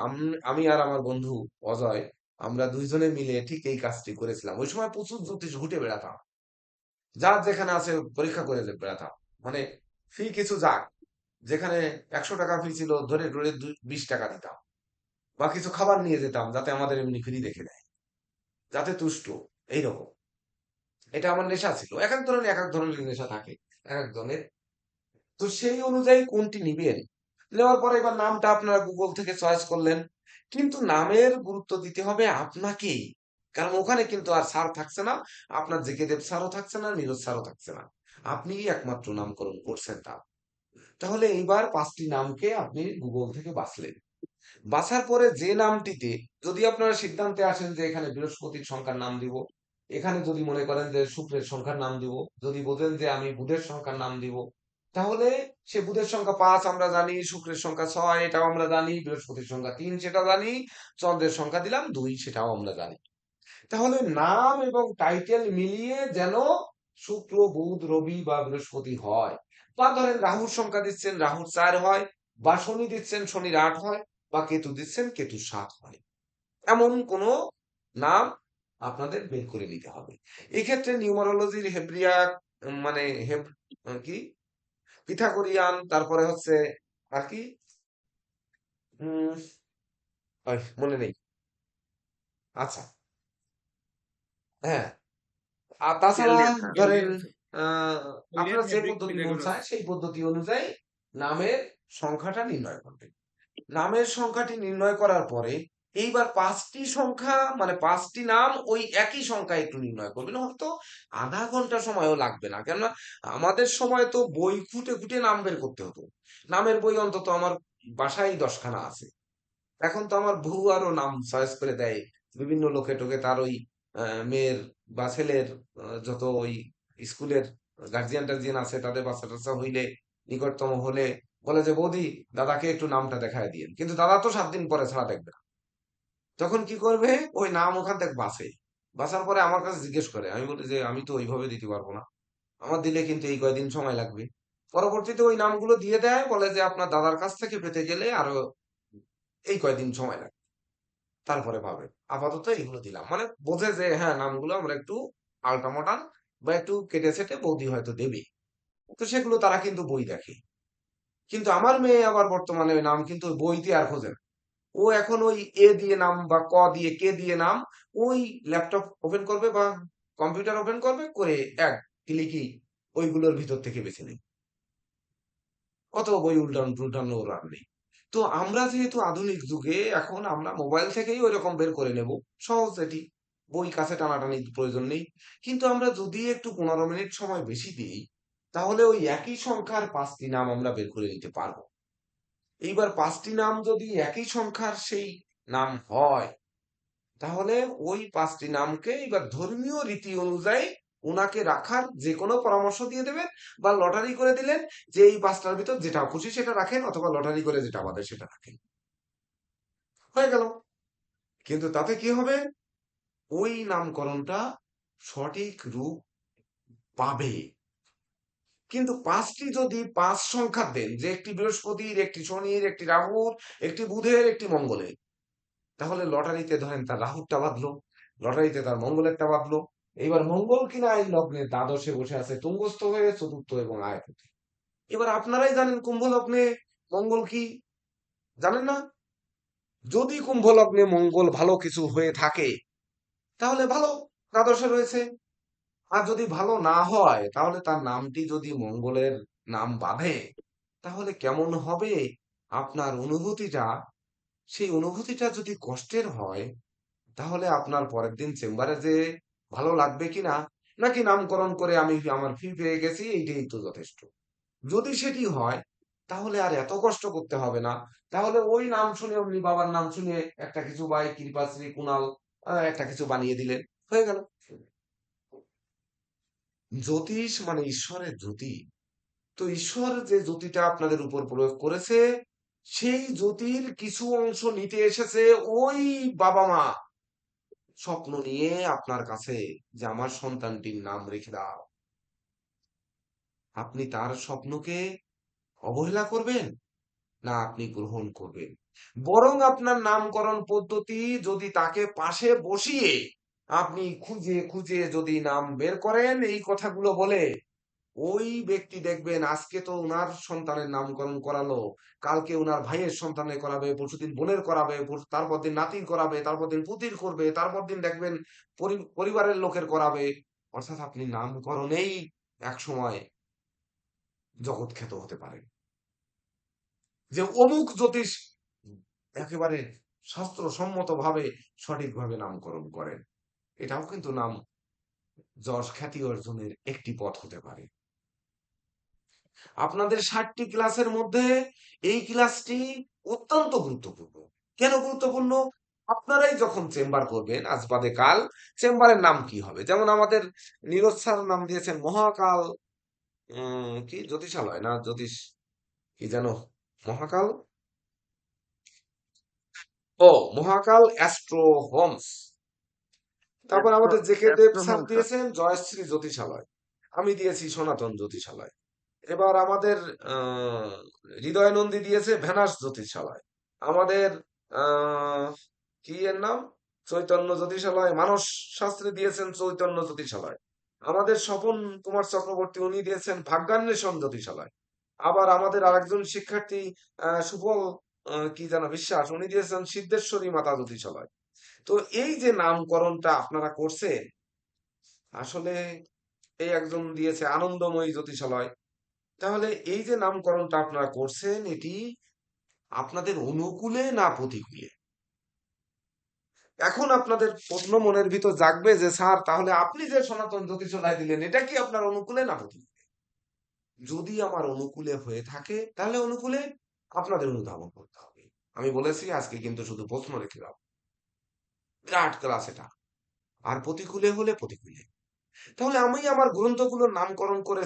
আমি আর আমার বন্ধু অজয়, আমরা দুইজনে মিলে ঠিক এই কাজটি করেছিলাম। ওই সময় প্রচুর জ্যোতিষ ঘুটে বেড়াতাম, যার যেখানে আছে পরীক্ষা করে বেড়াতাম, মানে ফি কিছু যাক, যেখানে 100 টাকা ফি ছিল ধরে ধরে 20 টাকা দিতাম, বা কিছু খাবার নিয়ে যেতাম যাতে আমাদের এমনি ফ্রি রেখে দেয়, যাতে তুষ্ট, এইরকম। এটা আমার নেশা ছিল। এক এক ধরনের এক এক ধরনের নেশা থাকে এক একজনের। তো সেই অনুযায়ী কোনটি নিবেন, নেওয়ার পরে এবার নামটা আপনারা গুগল থেকে চয়েস করলেন, কিন্তু নামের গুরুত্ব দিতে হবে আপনাকেই, কারণ ওখানে কিন্তু আর স্যার থাকছে না, আপনার জেকে দেব স্যারও থাকছে না, নীরজ স্যারও থাকছে না, আপনিই একমাত্র নামকরণ করছেন তা। তাহলে এইবার 5টি নামকে আপনি গুগল থেকে বাছলেন, বাছার পরে যে নামটিতে যদি আপনারা সিদ্ধান্তে আসেন যে এখানে বৃহস্পতির সংখ্যার নাম দিব, এখানে যদি মনে করেন যে শুক্রের সংখ্যার নাম দিব, যদি বোঝেন যে আমি বুধের সংখ্যার নাম দিব, তাহলে সে বুধের সংখ্যা 5 আমরা জানি, শুক্রের সংখ্যা 6 এটাও আমরা জানি, বৃহস্পতির সংখ্যা 3 সেটাও জানি, চন্দ্রের সংখ্যা দিলাম 2 সেটাও আমরা জানি। তাহলে নাম এবং টাইটেল মিলিয়ে যেন শুক্র, বুধ, রবি বা বৃহস্পতি হয়, বা ধরেন রাহুর সংখ্যা দিচ্ছেন রাহুর 4 হয়, বা শনি দিচ্ছেন শনির 8 হয়, বা কেতু দিচ্ছেন কেতুর 7 হয়, এমন কোন নাম আপনাদের বের করে নিতে হবে। এক্ষেত্রে নিউমারোলজির হেব্রিয়া মানে কি পিথাগোরিয়ান, তারপরে হচ্ছে আর কি উম মনে নেই। আচ্ছা, হ্যাঁ, আর তাছাড়া এলডিএস ধরেন এলিয়ান আপনার যে হেব্রিক পদ্ধতি মন পিথাগোরাস। চায় সেই পদ্ধতি অনুযায়ী নামের সংখ্যাটা নির্ণয় করবেন। নামের সংখ্যাটি নির্ণয় করার পরে এইবার 5টি সংখ্যা মানে 5টি নাম ওই একই সংখ্যা একটু নির্ণয় করবেন, হয়তো আধা ঘন্টা সময়ও লাগবে না, কেননা আমাদের সময় তো বই খুঁটে খুঁটে নাম বের করতে হতো। নামের বই অন্তত আমার বাসায় 10খানা আছে, এখন তো আমার বউ আরো নাম চয়েস করে দেয় বিভিন্ন লোকে টোকে, তার ওই মেয়ের বা ছেলের যত ওই স্কুলের গার্জিয়ান টার্জিয়ান আছে তাদের বাচ্চা টাচ্চা হইলে, নিকটতম হলে বলে যে বৌদি দাদাকে একটু নামটা দেখায় দিয়েন, কিন্তু দাদা তো 7 দিন পরে ছাড়া দেখবে না। তখন কি করবে, ওই নাম ওখান থেকে বাঁচে, বাঁচার পরে আমার কাছে জিজ্ঞেস করে, আমি বলি যে আমি তো ওইভাবে দিতে পারবো না, আমার দিলে কিন্তু এই কয়দিন সময় লাগবে। পরবর্তীতে ওই নামগুলো দিয়ে দেয়, বলে যে আপনার দাদার কাছ থেকে পেতে গেলে আরো এই কয়দিন সময় লাগবে, তারপরে পাবে। আপাতত এগুলো দিলাম, মানে বোঝে যে হ্যাঁ নামগুলো আমরা একটু আলটা মডার্ন বা একটু কেটে সেটে বৌদি হয়তো দেবে। তো সেগুলো তারা কিন্তু বই দেখে। কিন্তু আমার মেয়ে আবার বর্তমানে ওই নাম কিন্তু ওই বইতে আর খোঁজে না। ও এখন ওই এ দিয়ে নাম বা ক দিয়ে কে দিয়ে নাম, ওই ল্যাপটপ ওপেন করবে বা কম্পিউটার ওপেন করবে করে এক ক্লিকই ওইগুলোর ভিতর থেকে বেছে নেবে। কত বই উল্টানো টুল্টানো ওর আর নেই। তো আমরা যেহেতু আধুনিক যুগে, এখন আমরা মোবাইল থেকেই ওইরকম বের করে নেব, সহজ এটি, বই কাছে টানাটানির প্রয়োজন নেই। কিন্তু আমরা যদি একটু 15 মিনিট সময় বেশি দিই, তাহলে ওই একই সংখ্যার 5টি নাম আমরা বের করে নিতে পারবো। এইবার 5টি নাম যদি একই সংখ্যার সেই নাম হয়, তাহলে ওই 5টি নামকে এবার ধর্মীয় রীতি অনুযায়ী ওনাকে রাখার যে কোনো পরামর্শ দিয়ে দেবেন, বা লটারি করে দিলেন যে এই 5টার ভিতর যেটা খুশি সেটা রাখেন, অথবা লটারি করে যেটা আমাদের সেটা রাখেন, হয়ে গেল। কিন্তু তাতে কি হবে, ওই নামকরণটা সঠিক রূপ পাবে। কিন্তু 5টি যদি 5 সংখ্যা দেন, যে একটি বৃহস্পতির, একটি শনির, একটি রাহুর, একটি বুধের, একটি মঙ্গলের, তাহলে লটারিতে ধরেন তার রাহুরটা বাঁধলো, লটারিতে তার মঙ্গলেরটা বাঁধলো। এইবার মঙ্গল কিনা এই লগ্নে দ্বাদশে বসে আছে তুঙ্গস্থ হয়ে, চতুর্থ এবং আয়পতি। এবার আপনারাই জানেন কুম্ভ লগ্নে মঙ্গল কি, জানেন না? যদি কুম্ভ লগ্নে মঙ্গল ভালো কিছু হয়ে থাকে তাহলে ভালো, দ্বাদশে রয়েছে। আর যদি ভালো না হয়, তাহলে তার নামটি যদি মঙ্গলের নাম বাঁধে, তাহলে কেমন হবে আপনার অনুভূতিটা? সেই অনুভূতিটা যদি কষ্টের হয়, তাহলে আপনার পরের দিন চেম্বারে যে ভালো লাগবে কিনা, নাকি নামকরণ করে আমি আমার ফি পেয়ে গেছি এইটাই তো যথেষ্ট। যদি সেটি হয়, তাহলে আর এত কষ্ট করতে হবে না। তাহলে ওই নাম শুনে, অমনি বাবার নাম শুনে একটা কিছু বাই কৃপাশ্রী কুণাল একটা কিছু বানিয়ে দিলেন, হয়ে গেল। জ্যোতিষ মানে ঈশ্বরের জ্যোতি। তো ঈশ্বর যে জ্যোতিটা আপনাদের উপর প্রয়োগ করেছে, সেই জ্যোতির কিছু অংশ নিতে এসেছে ওই বাবা মা, স্বপ্ন নিয়ে আপনার কাছে যে আমার সন্তানটির নাম রেখে দাও। আপনি তার স্বপ্নকে অবহেলা করবেন, না আপনি গ্রহণ করবেন? বরং আপনার নামকরণ পদ্ধতি যদি তাকে পাশে বসিয়ে আপনি খুঁজে খুঁজে যদি নাম বের করেন এই কথাগুলো বলে, ওই ব্যক্তি দেখবেন আজকে তো উনার সন্তানের নামকরণ করালো, কালকে উনার ভাইয়ের সন্তানের করাবে, পরশুদিন বোনের করাবে, তারপর দিন নাতির করাবে, তারপর দিন পুতির করবে, তারপর দিন দেখবেন পরিবারের লোকের করাবে। অর্থাৎ আপনি নামকরণেই এক সময় জগৎ খ্যাত হতে পারেন, যে অমুক জ্যোতিষ একেবারে শাস্ত্রসম্মত ভাবে সঠিকভাবে নামকরণ করেন। এটাও কিন্তু নাম যশ খ্যাতি অর্জনের একটি পথ হতে পারে। আপনাদের 60টি ক্লাসের মধ্যে এই ক্লাসটি অত্যন্ত গুরুত্বপূর্ণ। কেন গুরুত্বপূর্ণ? আপনারাই যখন চেম্বার করবেন, আজ বাদে কাল চেম্বারের নাম কি হবে? যেমন আমাদের নীরজ স্যার নাম দিয়েছেন মহাকাল, কি জ্যোতিষালয় না জ্যোতিষ কি যেন, মহাকাল, ও মহাকাল অ্যাস্ট্রো হোমস। তারপর আমাদের জেকে দেব স্যার দিয়েছেন জয়শ্রী জ্যোতিষালয়, আমি দিয়েছি সনাতন জ্যোতিষালয়। এবার আমাদের হৃদয় নন্দী দিয়েছে ভেনাস জ্যোতিষালয়। আমাদের কি এর নাম, চৈতন্য জ্যোতিষালয়, মানস শাস্ত্রী দিয়েছেন চৈতন্য জ্যোতিষালয়। আমাদের স্বপন কুমার চক্রবর্তী উনি দিয়েছেন ভাগ্যান্বেষণ জ্যোতিষালয়। আবার আমাদের আরেকজন শিক্ষার্থী সুফল কি যেন বিশ্বাস, উনি দিয়েছেন সিদ্ধেশ্বরী মাতা জ্যোতিষালয়। তো এই যে নামকরণটা আপনারা করছেন, আসলে এই একজন দিয়েছে আনন্দময়ী জ্যোতিষালয়। তাহলে এই যে নামকরণটা আপনারা করছেন, এটি আপনাদের অনুকূলে না প্রতিকূলে? এখন আপনাদের প্রশ্ন মনের ভিতর জাগবে যে স্যার তাহলে আপনি যে সনাতন জ্যোতিষালয় দিলেন এটা কি আপনার অনুকূলে না প্রতিকূলে? যদি আমার অনুকূলে হয়ে থাকে তাহলে অনুকূলে আপনাদের অনুধাবন করতে হবে। আমি বলেছি আজকে কিন্তু শুধু প্রশ্ন রেখে দাও। বিরাট ক্লাস এটা। আর প্রতিকূলে হলে প্রতিকূলে। তাহলে আমি আমার গ্রন্থগুলোর নামকরণ করে